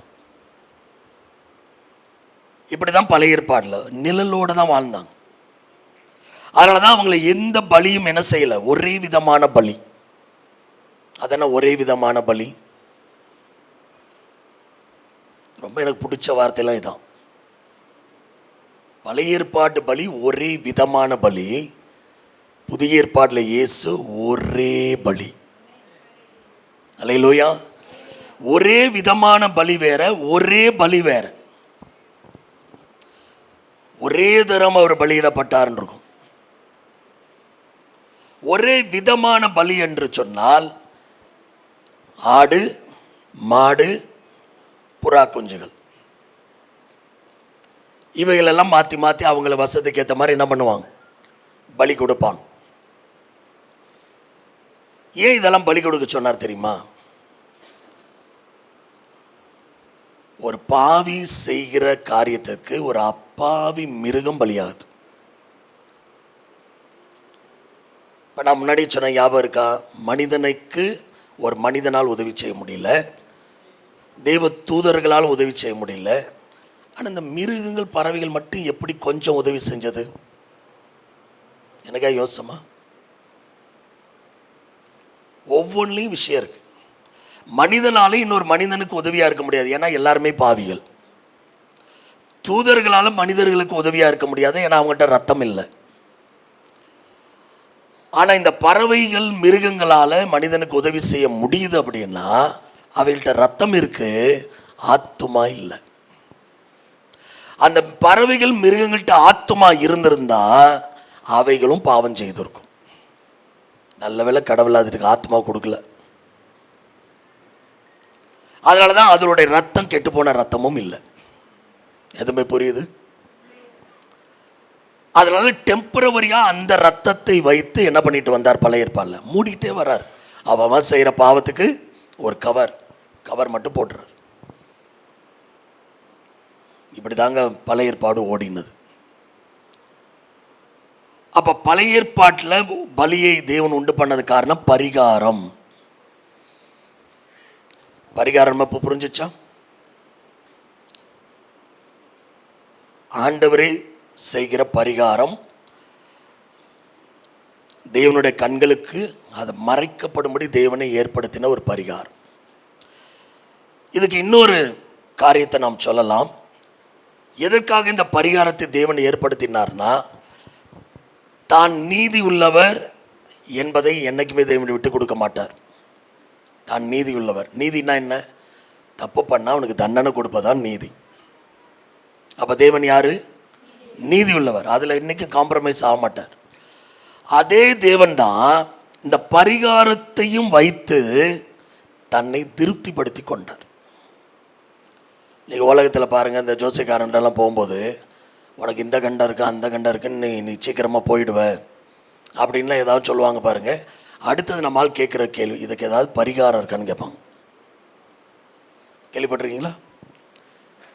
S1: இப்படி தான் பழைய ஏற்பாடில் நிழலோடு தான் வாழ்ந்தாங்க. அதனால தான் அவங்களை எந்த பலியும் என்ன செய்யலை, ஒரே விதமான பலி. அதென்ன ஒரே விதமான பலி? ரொம்ப எனக்கு பிடிச்ச வார்த்தைலாம் இதான். பழைய ஏற்பாட்டு பலி ஒரே விதமான பலி, புதிய ஏற்பாட்டில் இயேசு ஒரே பலி. அல்லேலூயா. ஒரே விதமான பலி வேற, ஒரே பலி வேற. ஒரே தரம் அவர் பலியிடப்பட்டார் இருக்கும். ஒரே விதமான பலி என்று சொன்னால் ஆடு, மாடு, புறா குஞ்சுகள், இவைகளெல்லாம் மாற்றி மாற்றி அவங்கள வசதிக்கு ஏற்ற மாதிரி என்ன பண்ணுவாங்க? பலி கொடுப்பாங்க. ஏன் இதெல்லாம் பலி கொடுக்க சொன்னார் தெரியுமா? ஒரு பாவி செய்கிற காரியத்திற்கு ஒரு அப்பாவி மிருகம் பலியாகுது. இப்போ நான் முன்னாடி சொன்ன ஞாபகம் இருக்கா? மனிதனுக்கு ஒரு மனிதனால் உதவி செய்ய முடியல, தெய்வ தூதர்களால் உதவி செய்ய முடியல. ஆனால் இந்த மிருகங்கள், பறவைகள் மட்டும் எப்படி கொஞ்சம் உதவி செஞ்சது? எனக்கா யோசமா? ஒவ்வொன்றிலையும் விஷயம் இருக்கு. மனிதனால இன்னொரு மனிதனுக்கு உதவியாக இருக்க முடியாது, ஏன்னா எல்லாருமே பாவிகள். தூதர்களால் மனிதர்களுக்கு உதவியாக இருக்க முடியாது, ஏன்னா அவங்ககிட்ட ரத்தம் இல்லை. ஆனால் இந்த பறவைகள் மிருகங்களால் மனிதனுக்கு உதவி செய்ய முடியுது அப்படின்னா அவைகள்கிட்ட ரத்தம் இருக்கு, ஆத்துமா இல்லை. அந்த பறவைகள் மிருகங்கள்கிட்ட ஆத்துமா இருந்திருந்தா அவைகளும் பாவம் செய்திருக்கும். நல்ல வேளை கடவுள் அதுக்கு ஆத்மா கொடுக்கல. அதனால தான் அதனுடைய ரத்தம் கெட்டு போன ரத்தமும் இல்லை. எதுவுமே புரியுது? அதனால டெம்பரவரியா அந்த ரத்தத்தை வைத்து என்ன பண்ணிட்டு வந்தார்? பழைய ஏற்பாடுல மூடிட்டே வர்றார். அவன் செய்கிற பாவத்துக்கு ஒரு கவர் மட்டும் போட்டுறார். இப்படி தாங்க பழைய ஏற்பாடு ஓடினது. அப்ப பழைய ஏற்பாட்டில் பலியை தேவன் உண்டு பண்ணது காரணம் பரிகாரம். பரிகாரம் இப்போ புரிஞ்சிச்சா? ஆண்டவரே செய்கிற பரிகாரம் தேவனுடைய கண்களுக்கு அது மறைக்கப்படும்படி தேவனை ஏற்படுத்தின ஒரு பரிகாரம். இதுக்கு இன்னொரு காரியத்தை நாம் சொல்லலாம். எதற்காக இந்த பரிகாரத்தை தேவன் ஏற்படுத்தினார்னா, தான் நீதி உள்ளவர் என்பதை என்னைக்குமே தேவனை விட்டு கொடுக்க மாட்டார். தான் நீதி உள்ளவர். நீதினா என்ன? தப்பு பண்ணால் அவனுக்கு தண்டனை கொடுப்பதான் நீதி. அப்போ தேவன் யாரு? நீதி உள்ளவர். அதில் இன்னைக்கு காம்ப்ரமைஸ் ஆக மாட்டார். அதே தேவன் தான் இந்த பரிகாரத்தையும் வைத்து தன்னை திருப்திப்படுத்தி கொண்டார். நீங்கள் உலகத்தில் பாருங்கள், இந்த ஜோசியக்காரன்லாம் போகும்போது உனக்கு இந்த கண்டம் இருக்கு அந்த கண்டம் இருக்குன்னு நீ சீக்கிரமாக போயிடுவ அப்படின்லாம் ஏதாவது சொல்லுவாங்க பாருங்கள். அடுத்தது நம்மால் கேட்குற கேள்வி, இதுக்கு ஏதாவது பரிகாரம் இருக்கான்னு கேட்பாங்க. கேள்விப்பட்டிருக்கீங்களா?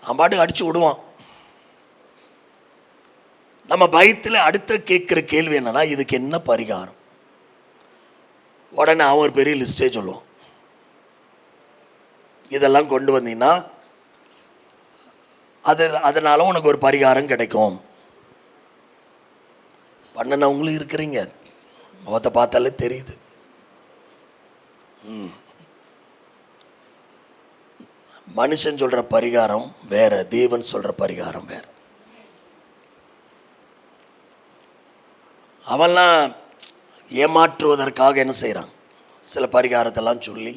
S1: அம்பாட்டு அடித்து விடுவான். நம்ம பயத்தில் அடுத்த கேட்குற கேள்வி என்னன்னா, இதுக்கு என்ன பரிகாரம்? உடனே அவன் ஒரு பெரிய லிஸ்டே சொல்லுவான். இதெல்லாம் கொண்டு வந்தீங்கன்னா அதனால உனக்கு ஒரு பரிகாரம் கிடைக்கும். பண்ணினவங்களும் இருக்கிறீங்க, முகத்தை பார்த்தாலே தெரியுது. மனுஷன் சொல்ற பரிகாரம் வேற, தேவன் சொல்ற பரிகாரம் வேற. அவெல்லாம் ஏமாற்றுவதற்காக என்ன செய்கிறான்? சில பரிகாரத்தெல்லாம் சொல்லி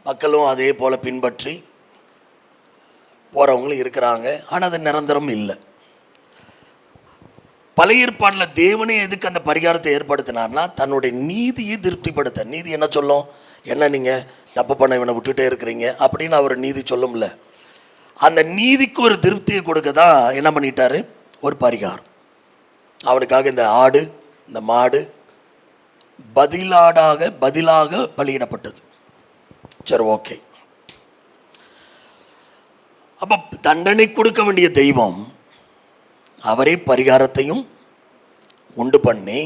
S1: மக்களும் அதே போல் பின்பற்றி போகிறவங்களும் இருக்கிறாங்க. ஆனால் அது நிரந்தரம் இல்லை. பழைய ஏற்பாட்டில் தேவனே எதுக்கு அந்த பரிகாரத்தை ஏற்படுத்தினார்னா, தன்னுடைய நீதியை திருப்திப்படுத்த. நீதி என்ன சொல்லும்? என்ன நீங்கள் தப்பு பண்ண இவனை விட்டுட்டே இருக்கிறீங்க அப்படின்னு அவர் நீதி சொல்லும்ல. அந்த நீதிக்கு ஒரு திருப்தியை கொடுக்க தான் என்ன பண்ணிட்டாரு? ஒரு பரிகாரம். அவனுக்காக இந்த ஆடு இந்த மாடு பதிலாக பலியிடப்பட்டது. சரி, ஓகே. அப்ப தண்டனை கொடுக்க வேண்டிய தெய்வம் அவரே பரிகாரத்தையும் உண்டு பண்ணி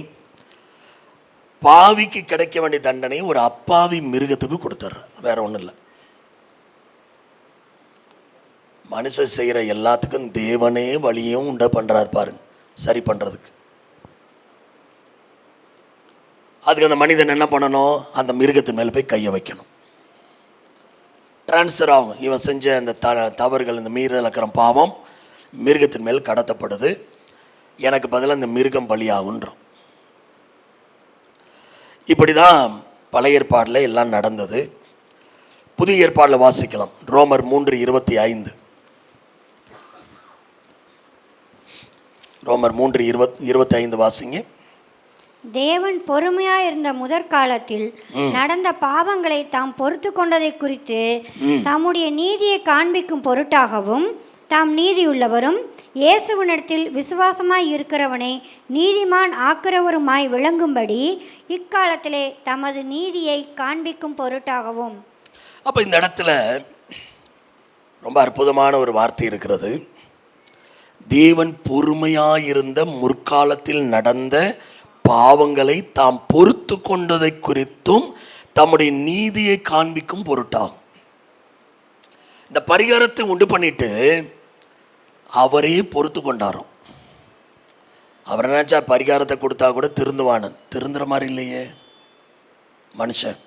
S1: பாவிக்கு கிடைக்க வேண்டிய தண்டனை ஒரு அப்பாவி மிருகத்துக்கு கொடுத்துட்ற. வேற ஒன்றும் இல்லை. மனுஷன் செய்கிற எல்லாத்துக்கும் தேவனே வழியும் உண்டு பண்றாரு பாருங்க, சரி பண்றதுக்கு. அதுக்கு அந்த மனிதன் என்ன பண்ணணும்? அந்த மிருகத்தின் மேலே போய் கையை வைக்கணும். டிரான்ஸ்ஃபர் ஆகும். இவன் செஞ்ச அந்த தவறுகள், இந்த மீறல் இருக்கிற பாவம் மிருகத்தின் மேல் கடத்தப்படுது. எனக்கு பதிலாக இந்த மிருகம் பலியாகுன்றான். இப்படி தான் பழைய ஏற்பாடில் எல்லாம் நடந்தது. புதிய ஏற்பாடில் வாசிக்கலாம். ரோமர் 3:25. ரோமர் 3:25 வாசிங்க.
S3: தேவன் பொறுமையாயிருந்த முதற்காலத்தில் நடந்த பாவங்களை தாம் பொறுத்து கொண்டதை குறித்து தம்முடைய நீதியை காண்பிக்கும் பொருட்டாகவும் தாம் நீதியுள்ளவரும் இயேசுவினிடத்தில் விசுவாசமாய் இருக்கிறவனை நீதிமான் ஆக்கிறவருமாய் விளங்கும்படி இக்காலத்திலே தமது நீதியை காண்பிக்கும் பொருட்டாகவும்.
S1: அப்போ இந்த இடத்துல ரொம்ப அற்புதமான ஒரு வார்த்தை இருக்கிறது. தேவன் பொறுமையாயிருந்த முற்காலத்தில் நடந்த பாவங்களை தாம் பொறுத்து கொண்டதை குறித்தும் தம்முடைய நீதியை காண்பிக்கும் பொருட்டாகும். இந்த பரிகாரத்தை உண்டு பண்ணிட்டு அவரே பொறுத்து கொண்டாரோம். அவர் நினைச்சா பரிகாரத்தை கொடுத்தா கூட திருந்துவானு. திருந்துற மாதிரி இல்லையே. மனுஷன்.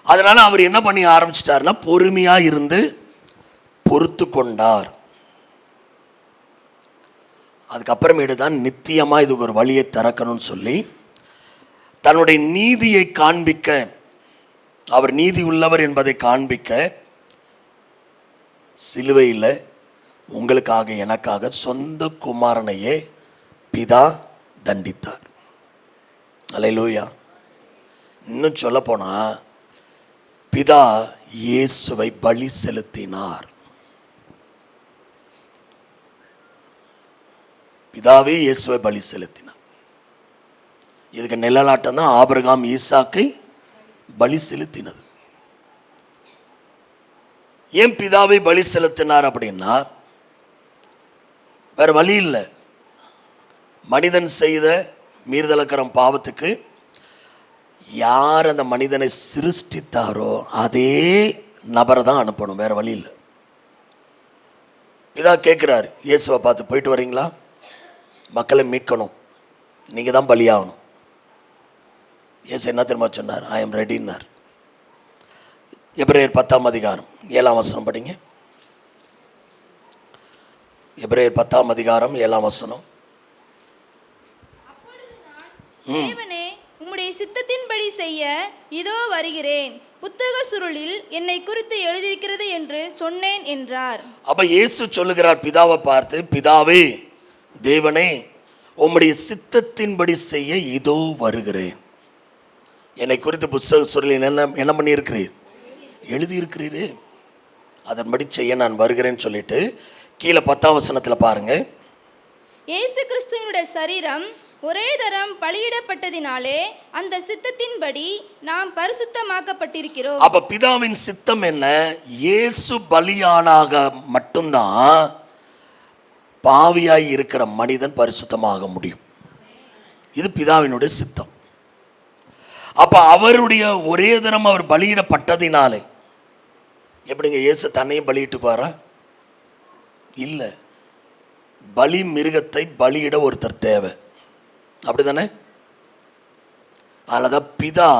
S1: அதனால அவர் என்ன பண்ணி ஆரம்பிச்சிட்டாருன்னா, பொறுமையா இருந்து பொறுத்து கொண்டார். அதுக்கப்புறமேட்டு தான் நித்தியமா இதுக்கு ஒரு வழியை திறக்கணும்னு சொல்லி தன்னுடைய நீதியை காண்பிக்க, அவர் நீதி உள்ளவர் என்பதை காண்பிக்க சிலுவையில் உங்களுக்காக எனக்காக சொந்த குமாரனையே பிதா தண்டித்தார். அல்லேலூயா. இன்னும் சொல்ல போனா பிதா இயேசுவை பலி செலுத்தினார். பிதாவே இயேசுவை பலி செலுத்தினார். இதுக்கு நிழலாட்டம் தான் ஆபிரகாம் ஈசாக்கை பலி செலுத்தினது. ஏன் பிதாவை பலி செலுத்தினார் அப்படின்னா, வேற வழி இல்லை. மனிதன் செய்த மீறுதலக்கரம் பாவத்துக்கு யார் அந்த மனிதனை சிருஷ்டித்தாரோ அதே நபரை தான் அனுப்பணும், வேற வழி இல்லை. பிதா கேட்குறாரு இயேசுவை பார்த்து, போயிட்டு வரீங்களா? மக்களை மீட்கணும், நீங்கள் தான் பலியாகணும். இயேசு என்ன தெரியுமா சொன்னார்? ஐ எம் ரெடின்னார். எபிரேயர் 10ஆம் அதிகாரம் 7ஆம் வசனம் படிங்க. எபிரேயர் 10ஆம் அதிகாரம் 7ஆம் வசனம்.
S2: தேவனே, உம்முடைய சித்தத்தின்படி செய்ய இதோ வருகிறேன், புத்தக சுருளில் என்னை குறித்து எழுதியிருக்கிறது என்று சொன்னேன் என்றார்.
S1: அப்ப இயேசு சொல்லுகிறார் பிதாவை பார்த்து, பிதாவே, தேவனே, உம்முடைய சித்தத்தின்படி செய்ய இதோ வருகிறேன். என்னை குறித்து புத்தக சுருளில் என்ன பண்ணியிருக்கிறீர்? எழுதியிருக்கிறீரே, அதன்படி செய்ய நான் வருகிறேன்னு சொல்லிட்டு கீழே 10ஆம் வசனத்தில் பாருங்க.
S2: இயேசு கிறிஸ்துவினுடைய சரீரம் ஒரே தரம் பலியிடப்பட்டதினாலே அந்த சித்தத்தின்படி நாம் பரிசுத்தமாக்கப்பட்டிருக்கிறோம்.
S1: அப்ப பிதாவின் சித்தம் என்ன? இயேசு பலியானாக மட்டும்தான் பாவியாய் இருக்கிற மனிதன் பரிசுத்தமாக முடியும். இது பிதாவினுடைய சித்தம். அப்ப அவருடைய ஒரே தரம் அவர் பலியிடப்பட்டதினாலே, எப்படிங்க இயேசு தன்னையும் பலியிட்டு பாரா? இல்லை, பலி மிருகத்தை பலியிட ஒருத்தர் தேவை, அப்படிதானே? அதனால்தான் பிதா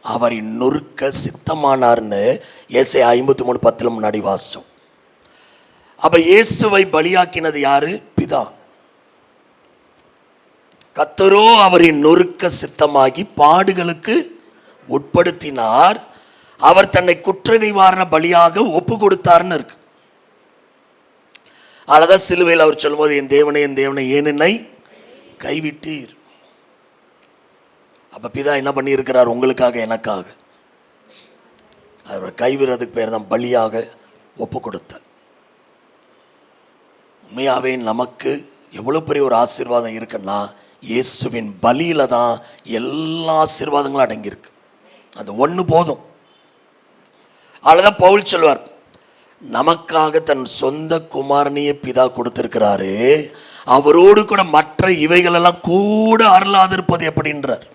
S1: அவரை நொறுக்க சித்தமானார்னு ஏசாயா 53:10 முன்னாடி வாசிச்சோம். அப்ப இயேசுவை பலியாக்கினது யாரு? பிதா. கர்த்தரோ அவரை நொறுக்க சித்தமாகி பாடுகளுக்கு உட்படுத்தினார், அவர் தன்னை குற்ற நிவாரண பலியாக ஒப்பு கொடுத்தார்னு இருக்கு. அதனால்தான் சிலுவையில் அவர் சொல்லும்போது, என் தேவனே, என் தேவனே, ஏன் என்னை கைவிட்டீர்? அப்ப பிதா என்ன பண்ணியிருக்கிறார்? உங்களுக்காக, எனக்காக அவர் கைவிடுறதுக்கு பேர் தான் பலியாக ஒப்பு கொடுத்தார். உண்மையாவே நமக்கு எவ்வளவு பெரிய ஒரு ஆசீர்வாதம் இருக்குன்னா, இயேசுவின் பலியில தான் எல்லா ஆசீர்வாதங்களும் அடங்கியிருக்கு. அது ஒன்று போதும். அதுதான் பவுல் சொல்வார், நமக்காக தன் சொந்த குமாரனையே பிதா கொடுத்திருக்கிறாரு, அவரோடு கூட மற்ற இவைகளெல்லாம் கூட அருளாதிருப்பது எப்படின்றார்.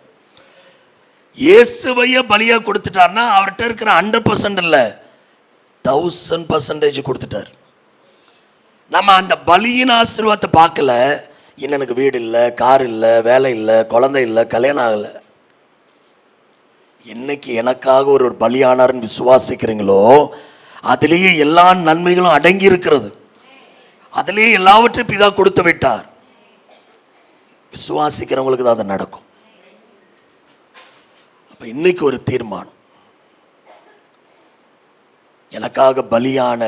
S1: இயேசுவையே பலியா கொடுத்துட்டார்னா அவர்கிட்ட இருக்கிற 100% இல்லை, 1000% கொடுத்துட்டார். நம்ம அந்த பலியின் ஆசீர்வாதத்தை பார்க்கல. இன்னும் எனக்கு வீடு இல்லை, கார் இல்லை, வேலை இல்லை, குழந்தை இல்லை, கல்யாணம் ஆகலை. என்னைக்கு எனக்காக ஒரு பலியானார்னு விசுவாசிக்கிறீங்களோ, அதிலேயே எல்லா நன்மைகளும் அடங்கி இருக்கிறது. அதிலேயே எல்லாவற்றையும் பிதா கொடுத்து விட்டார். விசுவாசிக்கிறவங்களுக்கு தான் அது நடக்கும். அப்ப இன்னைக்கு ஒரு தீர்மானம், எனக்காக பலியான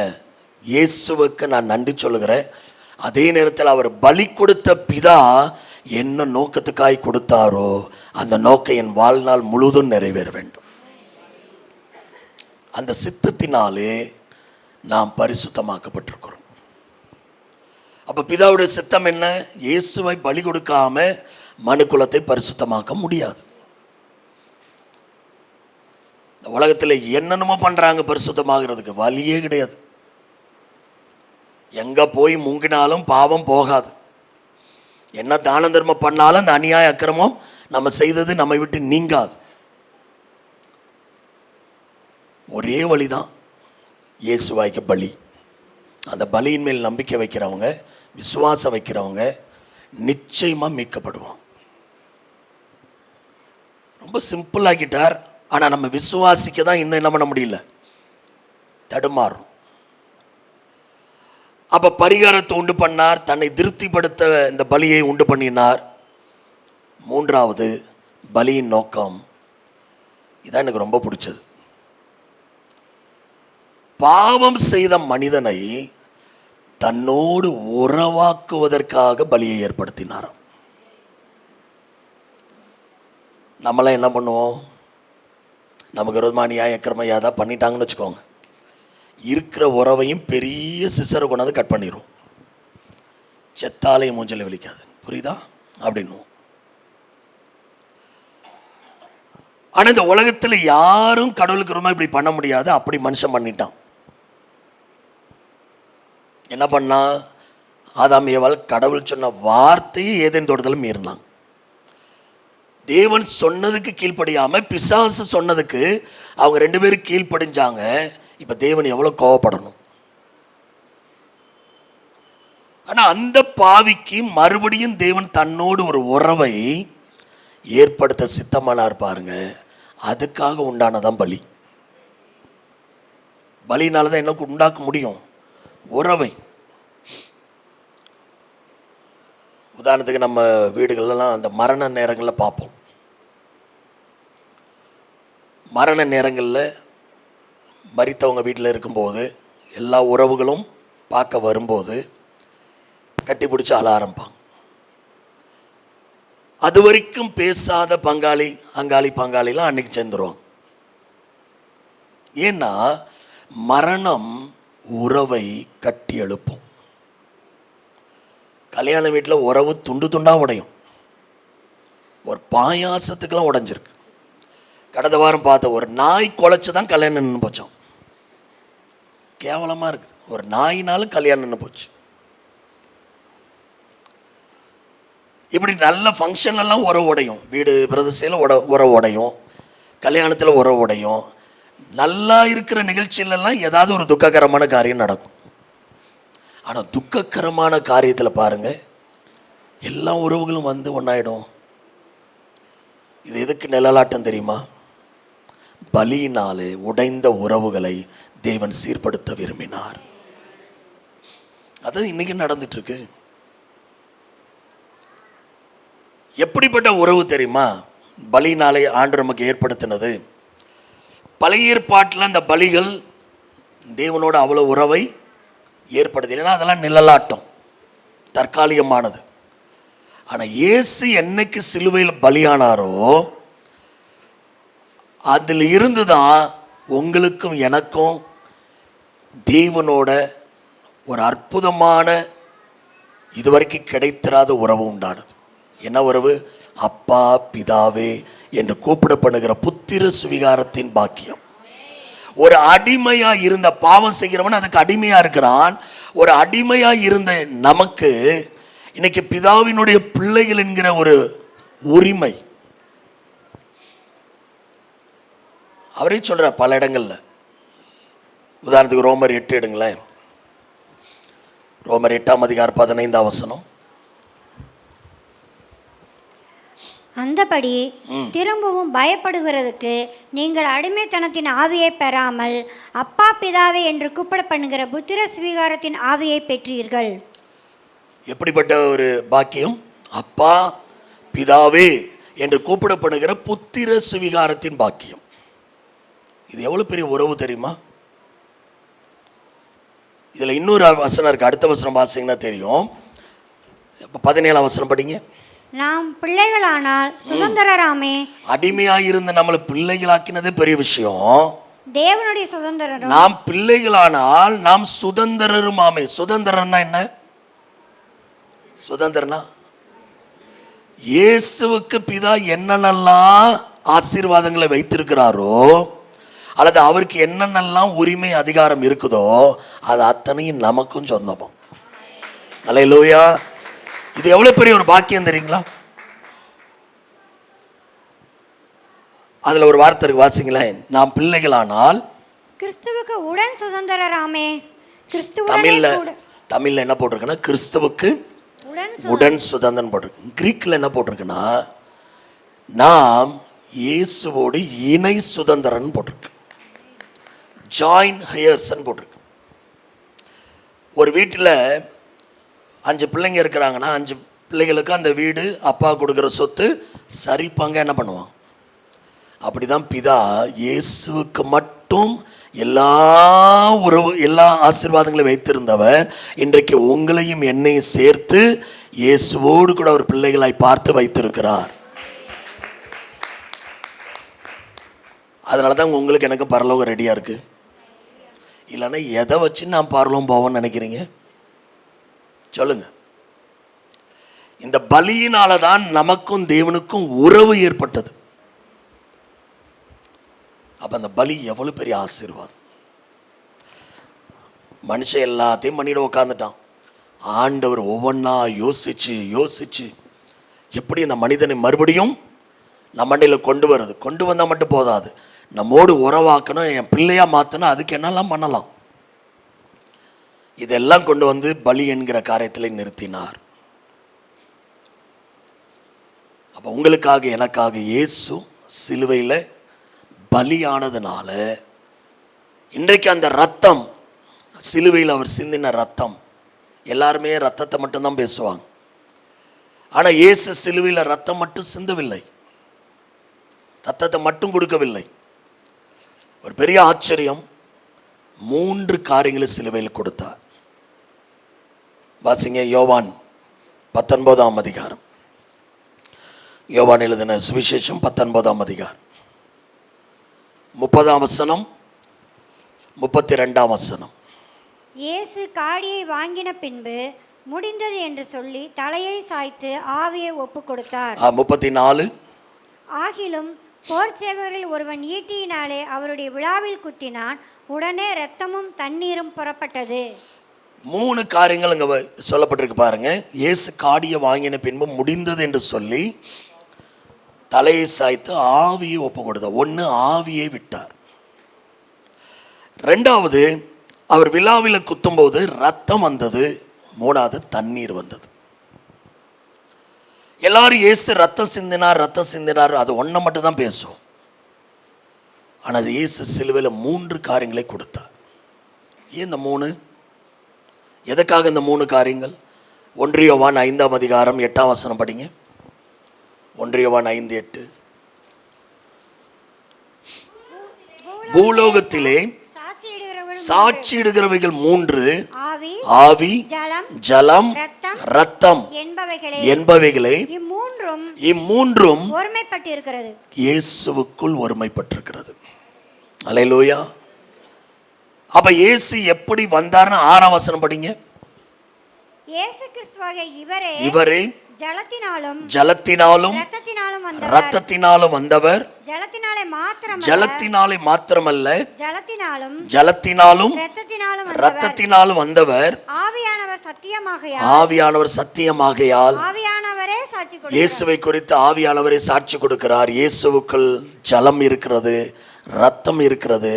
S1: இயேசுவுக்கு நான் நன்றி சொல்லுகிறேன். அதே நேரத்தில் அவர் பலி கொடுத்த பிதா என்ன நோக்கத்துக்காய் கொடுத்தாரோ அந்த நோக்கம் என் வாழ்நாள் முழுவதும் நிறைவேற வேண்டும். அந்த சித்தத்தினாலே நாம் பரிசுத்தமாக்கப்பட்டிருக்கிறோம். அப்ப பிதாவுடைய சித்தம் என்ன? இயேசுவை பலி கொடுக்காம மனுக்குலத்தை பரிசுத்தமாக்க முடியாது. இந்த உலகத்தில் என்னென்னமோ பண்றாங்க பரிசுத்தமாகிறதுக்கு, வழியே கிடையாது. எங்க போய் முங்கினாலும் பாவம் போகாது. என்ன தான தர்மம் பண்ணாலும் அந்த அநியாய அக்கிரமம் நம்ம செய்தது நம்மை விட்டு நீங்காது. ஒரே வழிதான் இயேசுவாய்க்கு பலி. அந்த பலியின் மேல் நம்பிக்கை வைக்கிறவங்க, விசுவாசம் வைக்கிறவங்க நிச்சயமா மீட்கப்படுவாங்க. ரொம்ப சிம்பிள் ஆக்கிட்டார். ஆனால் நம்ம விசுவாசிக்க தான் இன்னும் என்ன பண்ண முடியல, தடுமாறும். அப்போ பரிகாரத்தை உண்டு பண்ணார், தன்னை திருப்திப்படுத்த இந்த பலியை உண்டு பண்ணினார். மூன்றாவது பலியின் நோக்கம், இதான் எனக்கு ரொம்ப பிடிச்சது. பாவம் செய்த மனிதனை தன்னோடு உறவாக்குவதற்காக பலியை ஏற்படுத்தினார். நம்மளாம் என்ன பண்ணுவோம், நமக்கு விரோதமாக நியாயக்கிரமையாக தான் பண்ணிட்டாங்கன்னு வச்சுக்கோங்க, இருக்கிற உறவையும் பெரிய சிசரை கொண்டாந்து கட் பண்ணிடும். செத்தாலையும் மூஞ்சலை விழிக்காது, புரியுதா அப்படின்னும். ஆனால் இந்த உலகத்தில் யாரும் கடவுளுக்கு ரொம்ப இப்படி பண்ண முடியாது. அப்படி மனுஷன் பண்ணிட்டான். என்ன பண்ணா, ஆதாம் ஏவாள் கடவுள் சொன்ன வார்த்தையை ஏதேன் தோட்டத்தில் மீறினாங்க. தேவன் சொன்னதுக்கு கீழ்ப்படியாம பிசாசு சொன்னதுக்கு அவங்க 2 பேரும் கீழ்ப்படிஞ்சாங்க. இப்ப தேவன் எவ்வளவு கோவப்படணும். ஆனா அந்த பாவிக்கு மறுபடியும் தேவன் தன்னோடு ஒரு உறவை ஏற்படுத்த சித்தமானார் பாருங்க. அதுக்காக உண்டானதான் பலி. பலினாலதான் என்ன உண்டாக்க முடியும், உறவை. உதாரணத்துக்கு நம்ம வீடுகள்லாம் அந்த மரண நேரங்களில் பார்ப்போம். மரண நேரங்களில் மரித்தவங்க வீட்டில் இருக்கும்போது எல்லா உறவுகளும் பார்க்க வரும்போது கட்டி பிடிச்சி அழ ஆரம்பிப்பாங்க. அது வரைக்கும் பேசாத பங்காளிலாம் அன்னைக்கு சேர்ந்துருவாங்க. ஏன்னா மரணம் உறவை கட்டி எழுப்பும். கல்யாண வீட்டில் உறவு துண்டு துண்டாக உடையும். ஒரு பாயாசத்துக்கெல்லாம் உடைஞ்சிருக்கு. கடந்த வாரம் பார்த்த ஒரு நாய் குலைச்சு தான் கல்யாணம் நின்று போச்சோம். கேவலமாக இருக்குது. ஒரு நாயினாலும் கல்யாணம் நின்று போச்சு. இப்படி நல்ல ஃபங்க்ஷன்லாம் உறவு உடையும். வீடு பிரதேசத்தில் உறவு உடையும், கல்யாணத்தில் உறவு உடையும். நல்லா இருக்கிற நிகழ்ச்சியிலலாம் ஏதாவது ஒரு துக்ககரமான காரியம் நடக்கும். ஆனால் துக்ககரமான காரியத்தில் பாருங்கள், எல்லா உறவுகளும் வந்து ஒன்றாயிடும். இது எதுக்கு நிழலாட்டம் தெரியுமா? பலியினாலே உடைந்த உறவுகளை தேவன் சீர்படுத்த விரும்பினார். அது இன்னைக்கு நடந்துட்டு இருக்கு. எப்படிப்பட்ட உறவு தெரியுமா பலியினாலே ஆண்டு நமக்கு ஏற்படுத்தினது? பழைய ஏற்பாட்டில் அந்த பலிகள் தேவனோட அவ்வளோ உறவை ஏற்படுத்தலைன்னா அதெல்லாம் நிழலாட்டம், தற்காலிகமானது. ஆனால் இயேசு என்னைக்கு சிலுவையில் பலியானாரோ அதில் இருந்து தான் உங்களுக்கும் எனக்கும் தேவனோட ஒரு அற்புதமான இதுவரைக்கும் கிடைத்திராத உறவு உண்டானது. என்ன உறவு? அப்பா பிதாவே என்று கூப்பிடப்படுகிற புத்திர சுவிகாரத்தின் பாக்கியம். ஒரு அடிமையா இருந்த பாவம் செய்கிறவன் அதுக்கு அடிமையா இருக்கிறான். ஒரு அடிமையா இருந்த நமக்கு இன்னைக்கு பிதாவினுடைய பிள்ளைகள் என்கிற ஒரு உரிமை அவரே சொல்றார் பல இடங்கள்ல. உதாரணத்துக்கு ரோமர் 8 எடுங்களேன். ரோமர் 8ஆம் அதிகாரம் 15ஆம் வசனம்.
S3: அந்தபடி திரும்பவும் பயப்படுகிறதுக்கு நீங்கள் அடிமைத்தனத்தின் ஆவியை பெறாமல் அப்பா பிதாவே என்று கூப்பிட பண்ணுகிற புத்திர சுவீகாரத்தின் ஆவியை பெற்றீர்கள்.
S1: எப்படிப்பட்ட ஒரு பாக்கியம்? அப்பா பிதாவே என்று கூப்பிடப்படுகிற புத்திர சுவீகாரத்தின் பாக்கியம். இது எவ்வளவு பெரிய உறவு தெரியுமா? இதுல இன்னொரு வசனம் இருக்கு. அடுத்த வசனம் வாசிங்கன்னா தெரியும். 17ஆம் வசனம் படிங்க.
S3: நாம் பிள்ளைகளானால் சுதந்திரராமே.
S1: அடிமையாயிருந்த நம்மளை பிள்ளைகளாக்கினதே பெரிய விஷயம்.
S3: தேவனுடைய சுதந்திரம்.
S1: நாம் பிள்ளைகளானால் நாம் சுதந்திரருமாமே. சுதந்திரம்னா என்ன? சுதந்திரனா இயேசுவுக்கு பிதா என்னென்னலாம் ஆசீர்வாதங்களை வைத்திருக்கிறாரோ அல்லது அவருக்கு என்னென்னலாம் உரிமை அதிகாரம் இருக்குதோ அது அத்தனையும் நமக்கும் சொந்தமா. அல்லேலூயா. இது எவ்வளவு பெரிய ஒரு பாக்கியம் தெரியுங்களா? அதுல ஒரு வார்த்தை இருக்கு, வாசிங்களேன். நாம் பிள்ளைகளானால்
S3: கிறிஸ்துவுக்கு உடன் சுதந்திரராமே.
S1: தமிழ்ல என்ன போட்டிருக்குன்னா கிறிஸ்துவுக்கு உடன் சுதந்திரம் போட்டிருக்கு. கிரீக்ல என்ன போட்டிருக்குன்னா நாம் இயேசுவோடு இணை சுதந்திரன் போட்டிருக்கு, ஜாயின் ஹையர்ஸ்ன்னு போட்டிருக்கு. ஒரு வீட்டில் 5 பிள்ளைங்க இருக்கிறாங்கன்னா 5 பிள்ளைகளுக்கு அந்த வீடு அப்பா கொடுக்குற சொத்து சரிப்பாங்க என்ன பண்ணுவான். அப்படிதான் பிதா இயேசுவுக்கு மட்டும் எல்லா உறவு எல்லா ஆசீர்வாதங்களையும் வைத்திருந்தவர் இன்றைக்கு உங்களையும் என்னையும் சேர்த்து இயேசுவோடு கூட ஒரு பிள்ளைகளாய் பார்த்து வைத்திருக்கிறார். அதனால தான் உங்களுக்கு எனக்கு பரலோகம் ரெடியாக இருக்கு. இல்லைன்னா எதை வச்சு நான் பரலோகம் போவோன்னு நினைக்கிறீங்க சொல்லுங்க. இந்த பலியினால தான் நமக்கும் தேவனுக்கும் உறவு ஏற்பட்டது. அப்ப அந்த பலி எவ்வளவு பெரிய ஆசீர்வாதம். மனுஷன் எல்லாத்தையும் பண்ணிட்டு உட்காந்துட்டான். ஆண்டவர் ஒவ்வொன்றா யோசிச்சு யோசிச்சு எப்படி இந்த மனிதனை மறுபடியும் நம்ம மண்டையில் கொண்டு வந்தால் மட்டும் போதாது, நம்மோடு உறவாக்கணும், என் பிள்ளையா மாற்றணும், அதுக்கு என்னெல்லாம் பண்ணலாம் இதெல்லாம் கொண்டு வந்து பலி என்கிற காரியத்தில் நிறுத்தினார். அப்போ உங்களுக்காக எனக்காக இயேசு சிலுவையில் பலியானதுனால இன்றைக்கு அந்த ரத்தம், சிலுவையில் அவர் சிந்தின ரத்தம், எல்லாருமே ரத்தத்தை மட்டும்தான் பேசுவாங்க. ஆனால் இயேசு சிலுவையில் ரத்தம் மட்டும் சிந்தவில்லை, ரத்தத்தை மட்டும் கொடுக்கவில்லை. ஒரு பெரிய ஆச்சரியம், 3 காரியங்களை சிலுவையில் கொடுத்தார். வாசிங்க யோவான் 19ஆம் அதிகாரம். யோவான் எழுதின சுவிசேஷம் 19ஆம் அதிகாரம் 30ஆம் வசனம் 32ஆம் வசனம்.
S3: இயேசு காடியை வாங்கின பின்பு முடிந்தது என்று சொல்லி தலையை சாய்த்து ஆவியை ஒப்பு கொடுத்தார்.
S1: 34.
S3: ஆகிலும் போர் சேவகரில் ஒருவன் ஈட்டியினாலே அவருடைய விழாவில் குத்தினான், உடனே இரத்தமும் தண்ணீரும் புறப்பட்டது.
S1: 3 காரியங்கள் இங்கே சொல்லப்பட்டிருக்கு பாருங்க. இயேசு காடியை வாங்கின பின்பு முடிந்தது என்று சொல்லி தலையை சாய்த்து ஆவியை ஒப்பு கொடுத்தார். 1, ஆவியை விட்டார். 2வது, அவர் விழாவில் குத்தும்போது ரத்தம் வந்தது. 3வது, தண்ணீர் வந்தது. எல்லாரும் இயேசு ரத்தம் சிந்தினார் அது ஒன்றை மட்டும் தான் பேசும். ஆனால் இயேசு சிலுவையில் 3 காரியங்களை கொடுத்தார். ஏன் இந்த 3? எதற்காக இந்த 3 காரியங்கள்? 1 யோவான் 5ஆம் அதிகாரம் 8ஆம் வசனம் படிங்க. 1 யோவான் 5:8. பூலோகத்திலே சாட்சியிடுகிறவைகள் 3, ஆவி, ஜலம், இரத்தம் என்பவைகளை இம்மூன்றும்
S3: ஒருமைப்பட்டிருக்கிறது,
S1: இயேசுவுக்குள் ஒருமைப்பட்டிருக்கிறது. அல்லேலூயா. அப்ப இயேசு எப்படி வந்தார்னு 6ஆம் வசனம் படிங்க.
S3: இயேசு கிறிஸ்துவாகிய
S1: இவரே ஜலத்தினாலும் இரத்தத்தினாலும் வந்தவர், ஜலத்தினாலே மாத்திரமல்ல ஜலத்தினாலும் இரத்தத்தினாலும் வந்தவர், ஆவியானவர் சத்தியமாகையால் இயேசுவை குறித்து ஆவியானவரே சாட்சி கொடுக்கிறார். இயேசுவுக்குள் ஜலம் இருக்கிறது, இரத்தம் இருக்கிறது,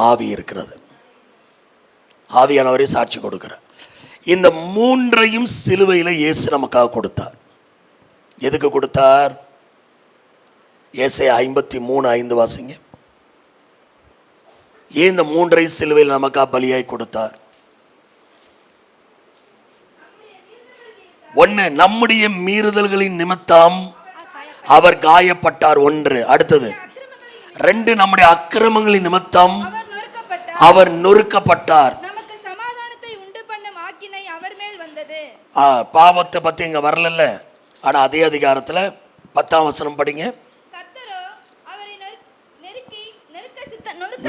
S1: ஆவி இருக்கிறது. ஆவியானவரே சாட்சி கொடுக்கிறார். இந்த 3ஐயும் சிலுவையில் இயேசு நமக்காக கொடுத்தார். எதுக்கு கொடுத்தார்? ஏசாயா 53:5 வாசிங்க. ஏன் இந்த 3ஐயும் சிலுவையில் நமக்காக பலியாய் கொடுத்தார்? 1, நம்முடைய மீறுதல்களின் நிமித்தம் அவர் காயப்பட்டார். 1. அடுத்தது 2, நம்முடைய அக்கிரமங்களின் நிமித்தம் அவர் நொறுக்கப்பட்டார். பாவத்தை பத்தி இங்க வரல, ஆனா அதே அதிகாரத்துல 10ஆம் வசனம் படிங்க.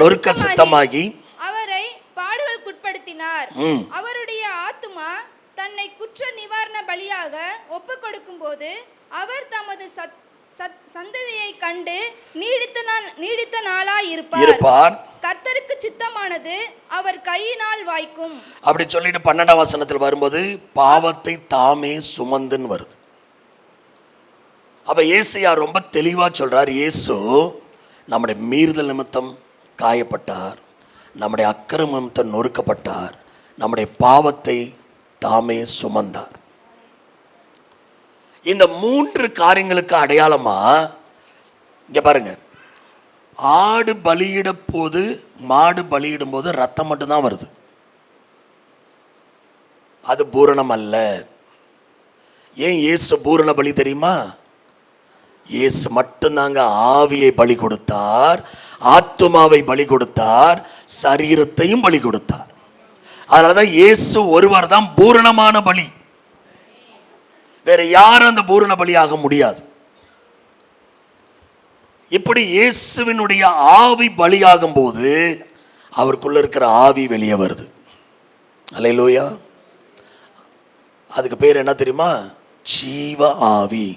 S1: நொறுக்க சித்தமாகி
S2: அவரை பாடுகளுக்குட்படுத்தினார். அவருடைய ஆத்துமா தன்னை குற்ற நிவாரண பலியாக ஒப்பு கொடுக்கும் போது அவர் தமது சந்ததியை கண்டு நீடித்த நாளாய் இருப்பார். கர்த்தருக்கு சித்தமானது அவர் கையினால் வாய்க்கும்.
S1: அப்படி சொல்லிட்டு 12ஆம் வசனத்தில் வரும்போது பாவத்தை தாமே சுமந்துன்னு வருது. அப்ப இயேசுயா ரொம்ப தெளிவா சொல்றார். இயேசு நம்முடைய மீறுதல் நிமித்தம் காயப்பட்டார், நம்முடைய அக்கிரம நிமித்தம் நொறுக்கப்பட்டார், நம்முடைய பாவத்தை தாமே சுமந்தார். இந்த 3 காரியங்களுக்கு அடையாளமா இங்க பாருங்க, ஆடு பலியிட போது, மாடு பலியிடும் போது ரத்தம் மட்டும்தான் வருது, அது பூரணம் அல்ல. ஏன் இயேசு பூரண பலி தெரியுமா? இயேசு மட்டும்தாங்க ஆவியை பலி கொடுத்தார், ஆத்துமாவை பலி கொடுத்தார், சரீரத்தையும் பலி கொடுத்தார். அதனாலதான் இயேசு ஒருவர் தான் பூரணமான பலி. வேற யாரும் அந்த பூரண பலி ஆக முடியாது. இப்படி இயேசுவினுடைய ஆவி பலியாகும் போது அவருக்குள்ள இருக்கிற ஆவி வெளியே வருது. அல்லேலூயா. அதுக்கு பேர் என்ன தெரியுமா? ஜீவ ஆவி.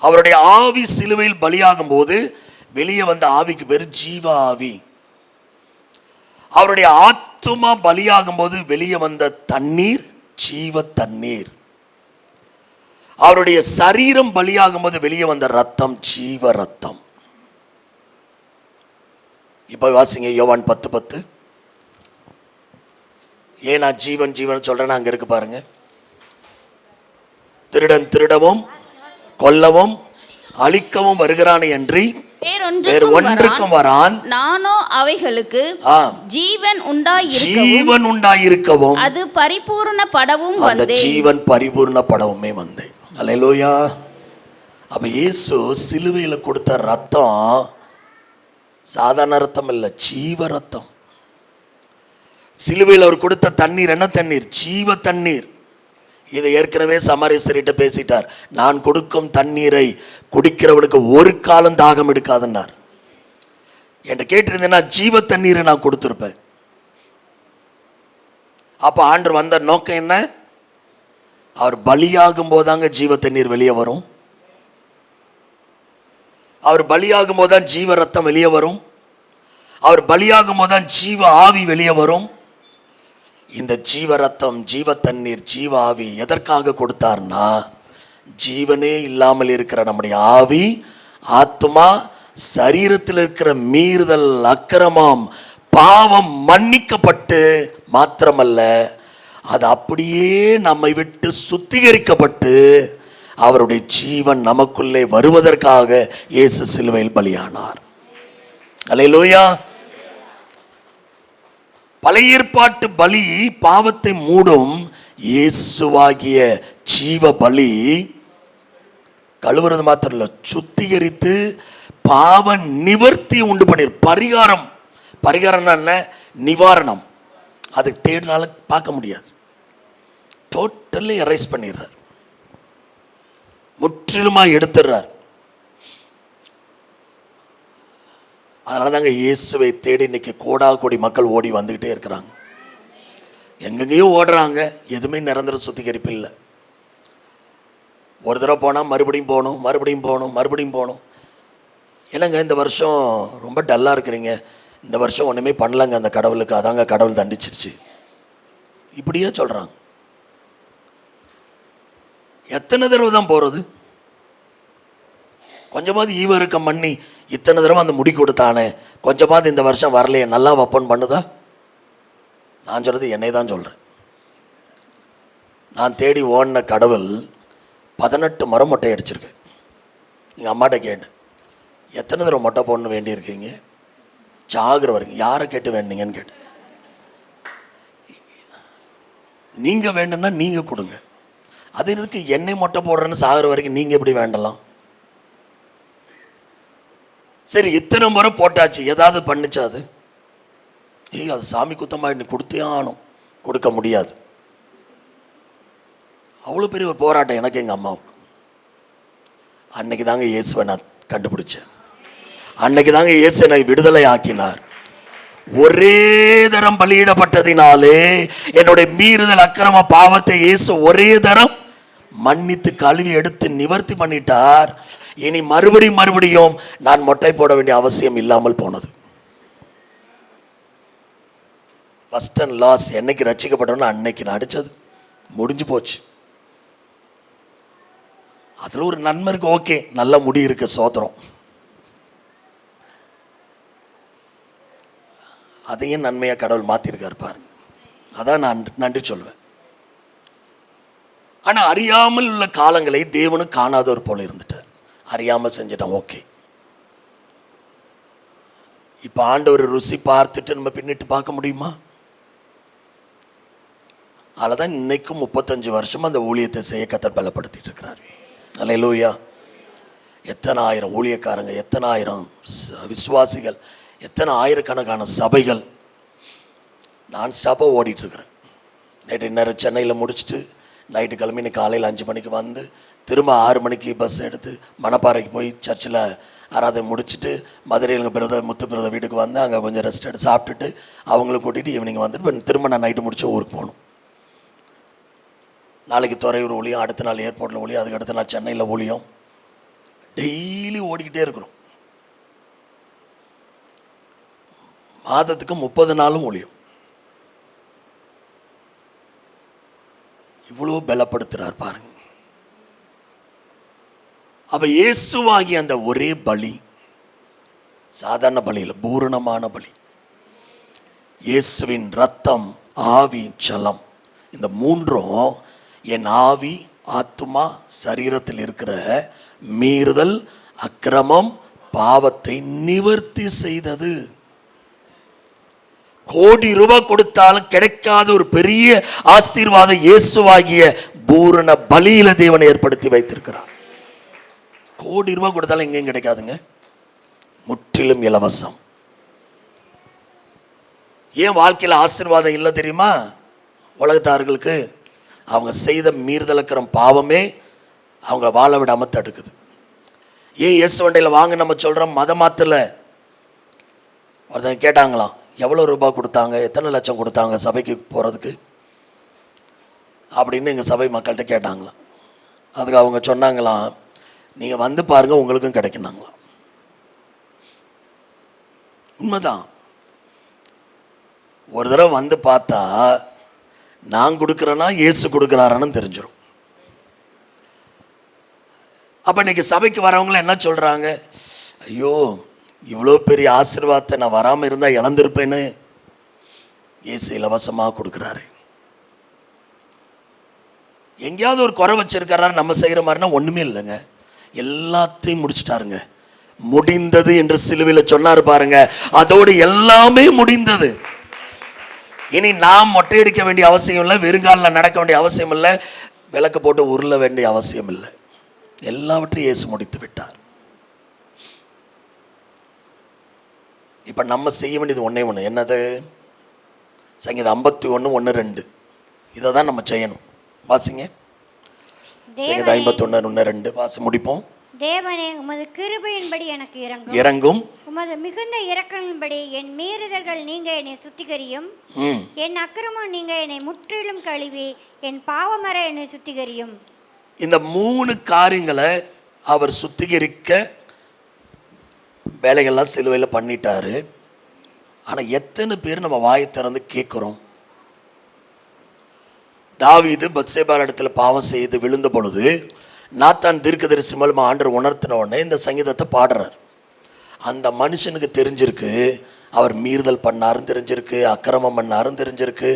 S1: அவருடைய ஆவி சிலுவையில் பலியாகும் போது வெளியே வந்த ஆவிக்கு பேர் ஜீவ ஆவி. அவருடைய ஆத்துமா பலியாகும் போது வெளியே வந்த தண்ணீர் ஜீவ தண்ணீர். அவருடைய சரீரம் பலியாகும் போது வெளியே வந்த ரத்தம் ஜீவ ரத்தம். இப்ப வாசிங்க யோவான் 10:10. ஏன் நான் ஜீவன் ஜீவன் சொல்றேன்னா அங்க இருக்கு பாருங்க. திருடன் திருடவும் கொல்லவும் அழிக்கவும் வருகிறானே என்று வேறு ஒன்றுக்கும் வரான்.
S5: நானோ அவைகளுக்கு ஜீவன்
S1: உண்டாயிருக்கவும்
S5: அது பரிபூரணப்படவும்
S1: அந்த ஜீவன் பரிபூரணப்படவுமே வந்தேன். அல்லேலூயா. அப்ப இயேசு சிலுவையில கொடுத்த ரத்தம் சாதாரண ரத்தம் இல்ல, ஜீவ ரத்தம். சிலுவையில் அவர் கொடுத்த தண்ணீர் என்ன தண்ணீர்? ஜீவ தண்ணீர். இதை ஏற்கனவே சமாரியஸ்தர்கிட்ட பேசிட்டார். நான் கொடுக்கும் தண்ணீரை குடிக்கிறவனுக்கு ஒரு காலம் தாகம் எடுக்காதுன்னார். என்கிட்ட கேட்டிருந்தேன்னா ஜீவ தண்ணீரை நான் கொடுத்துருப்பேன். அப்ப ஆண்டவர் வந்த நோக்கம் என்ன? அவர் பலியாகும் போதாங்க ஜீவ தண்ணீர் வெளியே வரும். அவர் பலியாகும் போதுதான் ஜீவ ரத்தம் வெளியே வரும். அவர் பலியாகும் போதுதான் ஜீவ ஆவி வெளியே வரும். இந்த ஜீவ ரத்தம், ஜீவ தண்ணீர், ஜீவ ஆவி எதற்காக கொடுத்தார்னா, ஜீவனே இல்லாமல் இருக்கிற நம்முடைய ஆவி, ஆத்மா, சரீரத்தில் இருக்கிற மீறுதல், அக்கிரமம், பாவம் மன்னிக்கப்பட்டு மாத்திரமல்ல, அது அப்படியே நம்மை விட்டு சுத்திகரிக்கப்பட்டு அவருடைய ஜீவன் நமக்குள்ளே வருவதற்காக இயேசு சிலுவையில் பலியானார். அல்லேலூயா. பழைய ஏற்பாட்டு பலி பாவத்தை மூடும். இயேசுவாகிய ஜீவ பலி கழுவுறது மாத்திரம் இல்ல, சுத்திகரித்து பாவ நிவர்த்தி உண்டு பண்ணி பரிகாரம். பரிகாரம் என்ன? நிவாரணம். அதுக்கு தேடினாலும் பார்க்க முடியாது. டோட்டலி எரேஸ் பண்ணிடுறார், முற்றிலுமா எடுத்துடுறார். அதனால தாங்க இயேசுவை தேடி இன்னைக்கு கோடா கோடி மக்கள் ஓடி வந்துகிட்டே இருக்கிறாங்க. எங்கெங்கேயோ ஓடுறாங்க, எதுவுமே நிரந்தர சுத்திகரிப்பு இல்லை. ஒரு தடவை போனால் மறுபடியும் போகணும், மறுபடியும் போகணும், மறுபடியும் போகணும். என்னங்க இந்த வருஷம் ரொம்ப டல்லாக இருக்கிறீங்க, இந்த வருஷம் ஒன்றுமே பண்ணலங்க அந்த கடவுளுக்கு, அதாங்க கடவுள் தண்டிச்சிருச்சு, இப்படியே சொல்கிறாங்க. எத்தனை தடவை தான் போகிறது? கொஞ்சமாவது ஈவருக்கம் பண்ணி இத்தனை தடவை அந்த முடி கொடுத்தானே, கொஞ்சமாவது இந்த வருஷம் வரலையே, நல்லா வப்பன் பண்ணுதா? நான் சொல்கிறது என்னை தான் சொல்கிறேன். நான் தேடி ஓடின கடவுள் 18 முறை மொட்டை அடிச்சிருக்கேன். நீங்கள் அம்மாட்ட கேட்டு எத்தனை தடவை மொட்டை போடணும் வேண்டியிருக்கீங்க? சாகுற வரைக்கும். யாரை கேட்டு வேண்டீங்கன்னு கேட்டு. நீங்கள் வேண்டும்னா நீங்கள் கொடுங்க. அது இதுக்கு என்னை மொட்டை போடுறேன்னு சாகுற வரைக்கும் நீங்கள் எப்படி வேண்டலாம்? சரி, இத்தனை முறை போட்டாச்சு, ஏதாவது பண்ணுச்சா? அது அது சாமி குத்தமாக இன்னும் கொடுத்தே ஆகணும். கொடுக்க முடியாது. அவ்வளோ பெரிய ஒரு போராட்டம் எனக்கு எங்கள் அம்மாவுக்கு. அன்னைக்கு தாங்க இயேசுவை நான் கண்டுபிடிச்சேன். அன்னைக்கு தாங்க இயேசு என்னை விடுதலை ஆக்கினார். ஒரே தரம் பலியிடப்பட்டதினாலே என்னுடைய மீறுதல், அக்கிரம, பாவத்தை இயேசு ஒரே தரம் மன்னித்து கழுவி எடுத்து நிவர்த்தி பண்ணிட்டார். இனி மறுபடியும் நான் மொட்டை போட வேண்டிய அவசியம் இல்லாமல் போனது. First and last. என்னைக்கு ரட்சிக்கப்பட்டோன்னு அன்னைக்கு நான் அடிச்சது முடிஞ்சு போச்சு. அதில் ஒரு நன்மை இருக்கு. ஓகே, நல்ல முடி இருக்கு, சோத்திரம். அதையும் நன்மையாக கடவுள் மாற்றிருக்கார் பாரு. அதான் நான் நன்றி சொல்வேன். ஆனால் அறியாமல் உள்ள காலங்களை தேவனும் காணாதவர் போல இருந்துட்டார். அறியாமல் செஞ்சிட்டோம், ஓகே. இப்போ ஆண்டவர் ருசி பார்த்துட்டு நம்ம பின்னிட்டு பார்க்க முடியுமா? அதில்தான் இன்னைக்கும் 35 வருஷம் அந்த ஊழியத்தை செய்ய கர்த்தர் பலப்படுத்திட்டு இருக்கிறார். அல்லேலூயா. எத்தனை ஆயிரம் ஊழியக்காரங்க, எத்தனை ஆயிரம் விசுவாசிகள், எத்தனை ஆயிரக்கணக்கான சபைகள் நான் ஸ்டாப்பாக ஓடிட்டுருக்கிறேன். நைட்டு நேரம் சென்னையில் முடிச்சுட்டு நைட்டு கிளம்பி காலையில் 5 மணிக்கு வந்து திரும்ப 6 மணிக்கு பஸ் எடுத்து மணப்பாறைக்கு போய் சர்ச்சில் ஆராதனை முடிச்சுட்டு மதுரையில் எங்கள் பிரதர் முத்து பிரதர் வீட்டுக்கு வந்து அங்கே கொஞ்சம் ரெஸ்ட் எடுத்து சாப்பிட்டுட்டு அவங்கள கூட்டிகிட்டு ஈவினிங் வந்துட்டு திரும்ப நான் நைட்டு முடிச்சு ஊருக்கு போகணும். நாளைக்கு துறையூர் ஊழியம், அடுத்த நாள் ஏர்போர்ட்டில் ஊழியம், அதுக்கு அடுத்த நாள் சென்னையில் ஊழியம். டெய்லி ஓடிக்கிட்டே இருக்கிறோம். மாதத்துக்கு 30 நாளும் ஊழியம். இவ்வளோ பலப்படுத்துறார் பாருங்க. அப்ப இயேசுவாகி அந்த ஒரே பலி சாதாரண பலியில் பூரணமான பலி. இயேசுவின் ரத்தம், ஆவி, ஜலம், இந்த மூன்றும் என் ஆவி, ஆத்துமா, சரீரத்தில் இருக்கிற மீறுதல், அக்கிரமம், பாவத்தை நிவர்த்தி செய்தது. கோடி ரூபாய் கொடுத்தாலும் கிடைக்காத ஒரு பெரிய ஆசீர்வாதம் இயேசுவாகிய பூரண பலியில தேவனை ஏற்படுத்தி வைத்திருக்கிறார். கோடி ரூபாய் கொடுத்தாலும் எங்கேயும் கிடைக்காதுங்க, முற்றிலும் இலவசம். ஏன் வாழ்க்கையில் ஆசீர்வாதம் இல்லை தெரியுமா? உலகத்தார்களுக்கு அவங்க செய்த மீறுதலுக்கிற பாவமே அவங்க வாழ விடாம தடுக்குது. ஏன் இயேசு வண்டையில் வாங்க நம்ம சொல்றோம்? மத மாத்தல. ஒருத்தங்க கேட்டாங்களாம், எவ்வளோ ரூபாய் கொடுத்தாங்க, எத்தனை லட்சம் கொடுத்தாங்க சபைக்கு போகிறதுக்கு அப்படின்னு எங்கள் சபை மக்கள்கிட்ட கேட்டாங்களாம். அதுக்கு அவங்க சொன்னாங்களாம், நீங்கள் வந்து பாருங்கள் உங்களுக்கும் கிடைக்குனாங்களாம். உண்மைதான். ஒரு தடவை வந்து பார்த்தா நான் கொடுக்குறேன்னா இயேசு கொடுக்குறாரான்னு தெரிஞ்சிடும். அப்போ இன்னைக்கு சபைக்கு வரவங்கள என்ன சொல்கிறாங்க? ஐயோ, இவ்வளோ பெரிய ஆசீர்வாதத்தை நான் வராமல் இருந்தால் இழந்திருப்பேன்னு இயேசு இலவசமாக கொடுக்குறாரு. எங்கேயாவது ஒரு குறை வச்சிருக்கிறாரு நம்ம செய்கிற மாதிரினா ஒன்றுமே இல்லைங்க, எல்லாத்தையும் முடிச்சிட்டாருங்க. முடிந்தது என்று சிலுவையில் சொன்னார் பாருங்க, அதோடு எல்லாமே முடிந்தது. இனி நாம் மொட்டையடிக்க வேண்டிய அவசியம் இல்லை, வெறுங்காலில் நடக்க வேண்டிய அவசியம் இல்லை, விளக்கு போட்டு உருள வேண்டிய அவசியம் இல்லை. எல்லாவற்றையும் இயேசு முடித்து விட்டார். இப்ப நம்ம செய்ய வேண்டியது ஒன்னே ஒன்று. என்னது? சங்கீதம் 51:1-2 இதை தான் நம்ம செய்யணும். வாசிங்க. சங்கீதம் 51:1-2 வாசி முடிப்போம்.
S3: தேவனே, உமது கிருபையின்படி எனக்கு
S1: இறங்கும்,
S3: உமது மிகுந்த இரக்கங்களின்படி என் மீறுதல்கள் நீங்க என்னை சுத்திகரியும், என் அக்கிரமம் நீங்க என்னை முற்றிலும் கழுவி என் பாவமர என்னை சுத்திகரியும்.
S1: இந்த 3 காரியங்களை அவர் சுத்திகரிக்க வேலைகள்லாம் சிலுவையில் பண்ணிட்டாரு. ஆனால் எத்தனை பேர் நம்ம வாயை திறந்து கேட்குறோம்? தாவீது பத்சேபாள் இடத்துல பாவம் செய்து விழுந்த பொழுது நாத்தான் தீர்க்கதரிசி மூலமா ஆண்டவர் உணர்த்தின உடனே இந்த சங்கீதத்தை பாடுறார். அந்த மனுஷனுக்கு தெரிஞ்சிருக்கு அவர் மீறுதல் பண்ணாருன்னு தெரிஞ்சிருக்கு, அக்கிரமம் பண்ணாருன்னு தெரிஞ்சிருக்கு,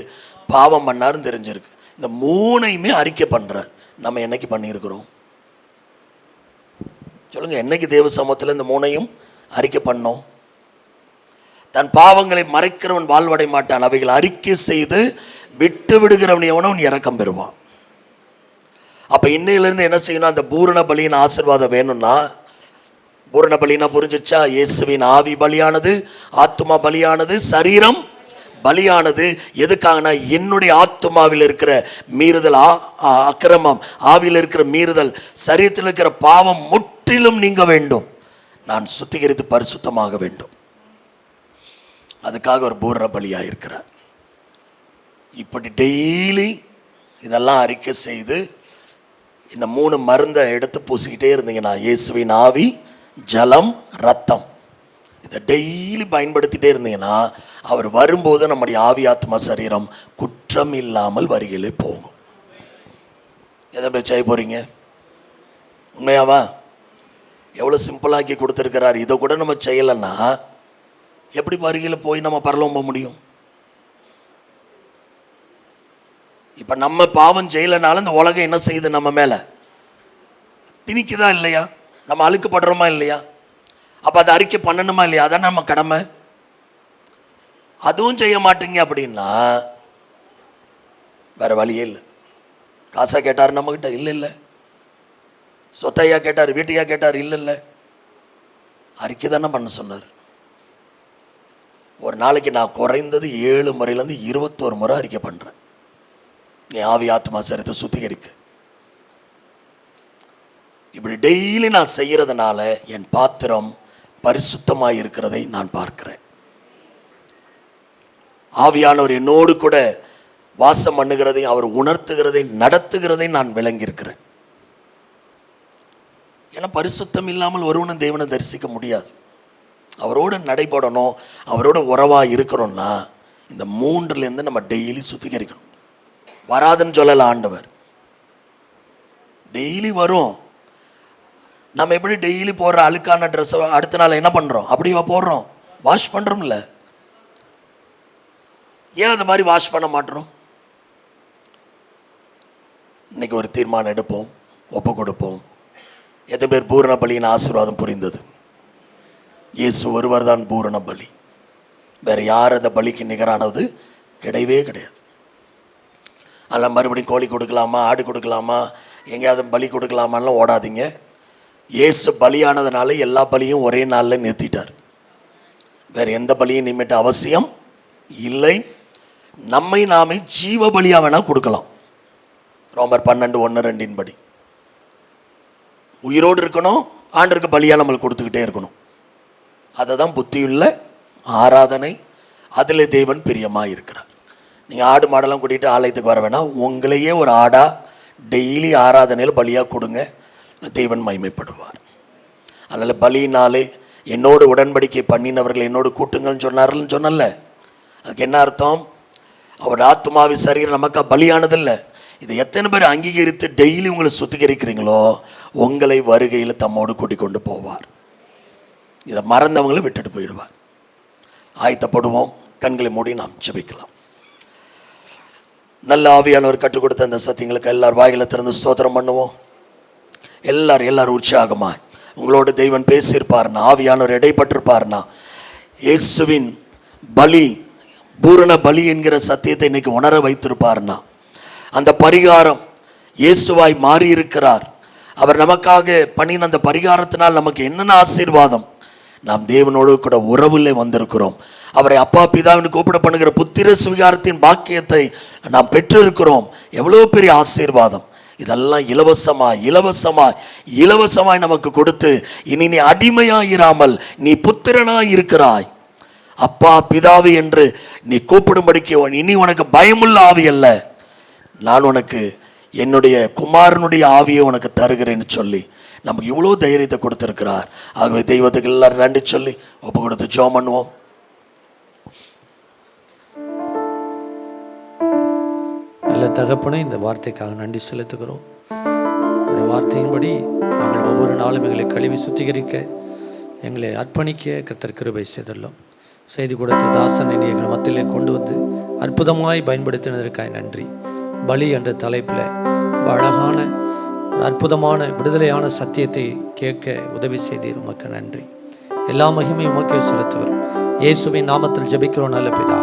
S1: பாவம் பண்ணாருன்னு தெரிஞ்சிருக்கு. இந்த 3ஐயுமே அறிக்கை பண்றார். நம்ம என்னைக்கு பண்ணியிருக்கிறோம் சொல்லுங்க? என்னைக்கு தேவ சமூகத்தில் இந்த 3ஐயும் அறிக்கை பண்ணோம்? தன் பாவங்களை மறைக்கிறவன் வாழ்வடை மாட்டான், அவைகள் அறிக்கை செய்து விட்டு விடுகிறவன் எவனவன் இரக்கம் பெறுவான். அப்ப இன்னையிலிருந்து என்ன செய்யணும்? அந்த பூரண பலியின் ஆசீர்வாதம் வேணும்னா, பூரண பலினா புரிஞ்சிச்சா? இயேசுவின் ஆவி பலியானது, ஆத்துமா பலியானது, சரீரம் பலியானது. எதுக்காகனா என்னுடைய ஆத்துமாவில் இருக்கிற மீறுதல், அக்கிரமம், ஆவியில் இருக்கிற மீறுதல், சரீரத்தில் இருக்கிற பாவம் முற்றிலும் நீங்க வேண்டும். நான் சுத்திகரித்து பரிசுத்தமாக வேண்டும். அதுக்காக ஒரு பூரண பலியாக இருக்கிறார். இப்படி டெய்லி இதெல்லாம் அறிக்கை செய்து இந்த 3 மருந்தை எடுத்து பூசிக்கிட்டே இருந்தீங்கன்னா, இயேசுவின் ஆவி, ஜலம், ரத்தம், இதை டெய்லி பயன்படுத்திட்டே இருந்தீங்கன்னா அவர் வரும்போது நம்முடைய ஆவி, ஆத்மா, சரீரம் குற்றம் இல்லாமல் வருகிலே போகும். எதை செய்ய போறீங்க? உண்மையாவா? எவ்வளோ சிம்பிளாக்கி கொடுத்துருக்கிறார். இதை கூட நம்ம செய்யலைன்னா எப்படி வருகையில் போய் நம்ம பரலோகம் போக முடியும்? இப்போ நம்ம பாவம் செய்யலைனாலும் இந்த உலகம் என்ன செய்யுது? நம்ம மேலே திணிக்குதா இல்லையா? நம்ம அழுக்குப்படுறோமா இல்லையா? அப்போ அதை அறிக்கை பண்ணணுமா இல்லையா? அதான் நம்ம கடமை. அதுவும் செய்ய மாட்டீங்க அப்படின்னா வேற வழியே இல்லை. காசா கேட்டார் நம்மகிட்ட, இல்லை இல்லை. சொத்தையா கேட்டார், வீட்டையா கேட்டார், இல்லை இல்லை. அறிக்கை தானே பண்ண சொன்னார். ஒரு நாளைக்கு நான் குறைந்தது 7 முறையிலேருந்து 21 முறை அறிக்கை பண்ணுறேன். நீ ஆவி ஆத்மா சரீரத்தை சுத்திகரிக்க. இப்படி டெய்லி நான் செய்யறதுனால என் பாத்திரம் பரிசுத்தமாக இருக்கிறதை நான் பார்க்கிறேன். ஆவியானவர் என்னோடு கூட வாசம் பண்ணுகிறதை, அவர் உணர்த்துகிறதை, நடத்துகிறதை நான் விளங்கியிருக்கிறேன். ஏன்னா பரிசுத்தம் இல்லாமல் ஒருவனும் தேவனை தரிசிக்க முடியாது. அவரோடு நடைபெறணும், அவரோட உறவாக இருக்கணும்னா இந்த 3லேருந்து நம்ம டெய்லி சுத்திகரிக்கணும். வராதுன்னு சொல்லல ஆண்டவர், டெய்லி வரும். நம்ம எப்படி டெய்லி போடுற அழுக்கான ட்ரெஸ்ஸை அடுத்த நாள் என்ன பண்ணுறோம்? அப்படியே போடுறோம், வாஷ் பண்ணுறோம்ல. ஏன் அந்த மாதிரி வாஷ் பண்ண மாட்டோம்? இன்னைக்கு ஒரு தீர்மானம் எடுப்போம், ஒப்பு கொடுப்போம். எத்தனை பேர் பூரண பலியின் ஆசீர்வாதம் புரிந்தது? இயேசு ஒருவர் தான் பூரண பலி. வேற யார் அந்த பலிக்கு நிகரானது கிடையவே கிடையாது. அதெல்லாம் மறுபடியும் கோழி கொடுக்கலாமா, ஆடு கொடுக்கலாமா, எங்கேயாவது பலி கொடுக்கலாமான்லாம் ஓடாதீங்க. இயேசு பலியானதுனால எல்லா பலியும் ஒரே நாளில் நிறுத்திட்டார். வேற எந்த பலியும் நிமிட்ட அவசியம் இல்லை. நம்மை நாமே ஜீவ பலியாக வேணா கொடுக்கலாம். ரோமர் 12:1-2 படி உயிரோடு இருக்கணும், ஆண்டருக்கு பலியாக நம்மளுக்கு கொடுத்துக்கிட்டே இருக்கணும். அதை தான் புத்தியுள்ள ஆராதனை, அதில் தேவன் பிரியமாக இருக்கிறார். நீங்கள் ஆடு மாடெல்லாம் கூட்டிகிட்டு ஆலயத்துக்கு வர வேணாம், உங்களையே ஒரு ஆடாக டெய்லி ஆராதனையில் பலியாக கொடுங்க, தேவன் மகிமைப்படுவார். அதனால் பலியினாலே என்னோடு உடன்படிக்கை பண்ணினவர்கள் என்னோடு கூட்டுங்கள்னு சொன்னார்ன்னு சொன்னல, அதுக்கு என்ன அர்த்தம்? அவர் ஆத்மாவி சரீரம் நமக்கு பலியானதில்லை. இதை எத்தனை பேர் அங்கீகரித்து டெய்லி உங்களை சுத்திகரிக்கிறீங்களோ உங்களை வருகையில் தம்மோடு கூட்டிக் கொண்டு போவார். இதை மறந்தவங்களை விட்டுட்டு போயிடுவார். ஆயத்தப்படுவோம், கண்களை மூடி நாம் ஜெபிக்கலாம். நல்ல ஆவியானவர் கற்றுக் கொடுத்த அந்த சத்தியங்களுக்கு எல்லார் வாயில திறந்து ஸ்தோத்திரம் பண்ணுவோம். எல்லாரும் உற்சாகமா உங்களோட தெய்வன் பேசியிருப்பார்னா, ஆவியானவர் இடைப்பட்டிருப்பார்னா, இயேசுவின் பலி பூரண பலி என்கிற சத்தியத்தை இன்னைக்கு உணர வைத்திருப்பார்னா, அந்த பரிகாரம் இயேசுவாய் மாறி இருக்கிறார். அவர் நமக்காக பண்ணின அந்த பரிகாரத்தினால் நமக்கு என்னென்ன ஆசீர்வாதம். நாம் தேவனோடு கூட உறவுல வந்திருக்கிறோம். அவரை அப்பா பிதாவின் கூப்பிட பண்ணுகிற புத்திர சுவிகாரத்தின் பாக்கியத்தை நாம் பெற்றிருக்கிறோம். எவ்வளோ பெரிய ஆசீர்வாதம். இதெல்லாம் இலவசமாய் நமக்கு கொடுத்து, இனி நீ அடிமையாயிராமல் நீ புத்திரனாய் இருக்கிறாய். அப்பா பிதாவி என்று நீ கூப்பிடும்படிக்கு இனி உனக்கு பயமுள்ள ஆவி அல்ல, நான் உனக்கு என்னுடைய குமாரனுடைய ஆவியை உனக்கு தருகிறேன்னு சொல்லி நமக்கு இவ்வளோ தைரியத்தை கொடுத்திருக்கிறார். ஆகவே தெய்வத்துக்கு எல்லாரும் நன்றி சொல்லி ஒப்பு கொடுத்து ஜெபம் பண்ணுவோம்.
S4: நல்ல தகப்பனே, இந்த வார்த்தைக்காக நன்றி செலுத்துகிறோம். இந்த வார்த்தையின்படி நாங்கள் ஒவ்வொரு நாளும் எங்களை கழுவி சுத்திகரிக்க, எங்களை அர்ப்பணிக்க கர்த்தர் கிருபை செய்துள்ளோம். செய்தி கொடுத்த தாசனை எங்கள் மத்தியிலே கொண்டு வந்து அற்புதமாய் பயன்படுத்தினதற்காக நன்றி. பலி என்ற தலைப்பில் அழகான அற்புதமான விடுதலையான சத்தியத்தை கேட்க உதவி செய்தீர். உமக்கு நன்றி. எல்லா மகிமையும் உமக்கே செலுத்துகிறோம். இயேசுவின் நாமத்தில் ஜெபிக்கிறோம் நல்ல பிதா.